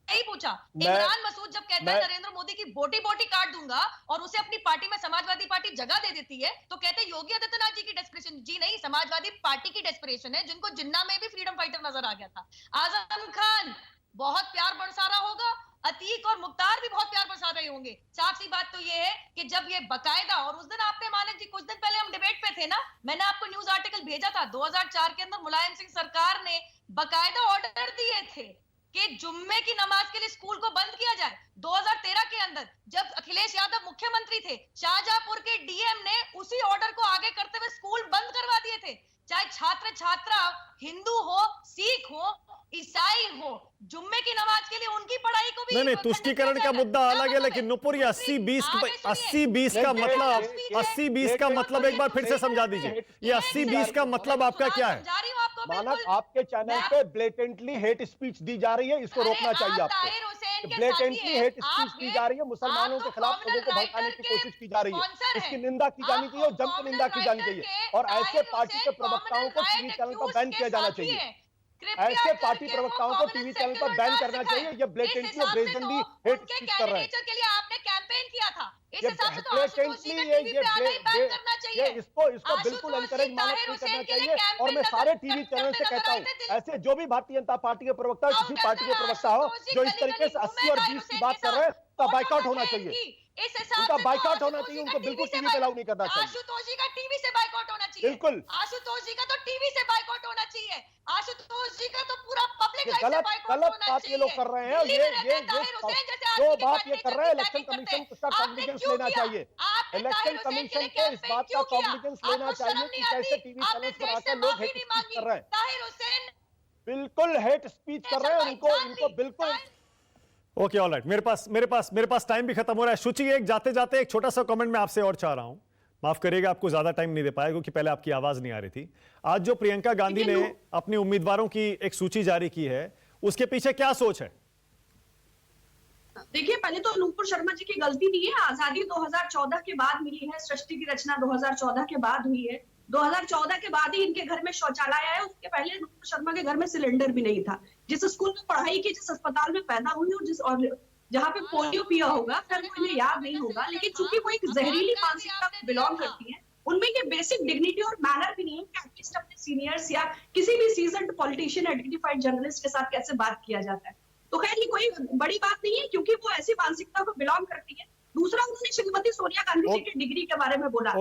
नहीं पूछा। इमरान मसूद जब कहता है नरेंद्र मोदी की बोटी बोटी काट दूंगा और उसे अपनी पार्टी में समाजवादी पार्टी जगह दे देती है, तो कहते हैं योगी आदित्यनाथ जी की डेस्परेशन। जी नहीं, समाजवादी पार्टी की डेस्परेशन है, जिनको जिन्ना में भी फ्रीडम फाइटर नजर आ गया था। आजम खान बहुत प्यार बरसा रहा होगा, अतीक और मुख्तार भी बहुत प्यार बरसा रहे होंगे। साफ सी बात तो ये है कि जब ये बकायदा, और उस दिन आपने मानक जी कुछ दिन पहले हम डिबेट पे थे ना, मैंने आपको न्यूज आर्टिकल भेजा था, 2004 के अंदर मुलायम सिंह सरकार ने बकायदा ऑर्डर दिए थे कि जुम्मे की नमाज के लिए स्कूल को बंद किया जाए। 2013 के अंदर जब अखिलेश यादव मुख्यमंत्री थे, शाहजहांपुर के डीएम ने उसी ऑर्डर को आगे करते हुए स्कूल बंद करवा दिए थे। चाहे छात्र छात्रा हिंदू हो, सिख हो, ईसाई हो, जुम्मे की नमाज के लिए उनकी पढ़ाई को भी नहीं, तुष्टीकरण का मुद्दा अलग है, लेकिन नुपुर ये 80-20 का मतलब 80-20 का मतलब एक बार फिर से समझा दीजिए। ये 80-20 का मतलब आपका क्या है? मानक, आपके चैनल पे ब्लेटेंटली हेट स्पीच दी जा रही है, इसको रोकना चाहिए आपको। ब्लेटेंटली हेट स्पीच दी जा रही है, मुसलमानों के खिलाफ लोगों को भड़काने की कोशिश की जा रही है, इसकी निंदा की जानी चाहिए और जमकर निंदा की जानी चाहिए। और ऐसे पार्टी के प्रवक्ताओं को टीवी चैनल पर बैन किया जाना चाहिए। ऐसे पार्टी प्रवक्ताओं को टीवी चैनल पर बैन करना चाहिए। ये ब्लेटेंटली और ब्रेजनली हेट स्पीच कर रहे हैं। के लिए आपने कैंपेन किया था, इस ये हिसाब से तो ब्लेटेंटली ये इसको बिल्कुल एनकरेज मानक नहीं करना चाहिए। और मैं सारे टीवी चैनल से कहता हूँ, ऐसे जो भी भारतीय जनता पार्टी के प्रवक्ता, किसी पार्टी के प्रवक्ता हो जो इस तरीके से 80 और 20 की बात कर रहे हैं, तो बाइकआउट होना चाहिए। उनका बाइकआउट होना चाहिए, उनको बिल्कुल टीवी पे अलाउ नहीं करना चाहिए। आशुतोष जी का टीवी से बाइकआउट होना चाहिए। बिल्कुल, आशुतोष जी का तो टीवी से बाइकआउट होना चाहिए। आशुतोष जी का तो पूरा पब्लिक लाइफ से गलत बाइकआउट होना बात ये लोग कर रहे हैं। ये जो बात ये कर रहे हैं, इलेक्शन कमीशन को इसका कॉग्निजेंस लेना चाहिए। इलेक्शन कमीशन को इस बात का कॉग्निजेंस लेना चाहिए कि कैसे टीवी चैनल पर आकर लोग हेट स्पीच कर रहे हैं। ताहिर हुसैन बिल्कुल हेट स्पीच कर रहे हैं, इनको बिल्कुल। ओके, ऑलराइट, मेरे पास टाइम भी खत्म हो रहा है। शुचि, एक जाते जाते एक छोटा सा कमेंट मैं आपसे और चाह रहा हूं, माफ करिएगा, आपको ज्यादा टाइम नहीं दे पाया क्योंकि पहले आपकी आवाज नहीं आ रही थी। आज जो प्रियंका गांधी ने अपने उम्मीदवारों की एक सूची जारी की है, उसके पीछे क्या सोच है? देखिए, पहले तो नुपुर शर्मा जी की गलती नहीं है। आजादी 2014 के बाद मिली है, सृष्टि की रचना 2014 के बाद हुई है। 2014 के बाद ही इनके घर में शौचालय आया, उसके पहले नुपुर शर्मा के घर में सिलेंडर भी नहीं था। जिस स्कूल में पढ़ाई की, जिस अस्पताल में पैदा हुई और जहाँ पे पोलियो पिया होगा, फिर मुझे याद नहीं होगा, लेकिन चूंकि वो एक जहरीली मानसिकता को बिलोंग करती है, उनमें ये बेसिक डिग्निटी और मैनर भी नहीं है कि एटलीस्ट अपने सीनियर्स या किसी भी सीजन्ड पॉलिटिशियन, आइडेंटिफाइड जर्नलिस्ट के साथ कैसे बात किया जाता है। तो खैर ये कोई बड़ी बात नहीं है, क्योंकि वो ऐसी मानसिकता को बिलोंग करती है। दूसरा, उन्होंने श्रीमती सोनिया गांधी जी की डिग्री के बारे में बोला।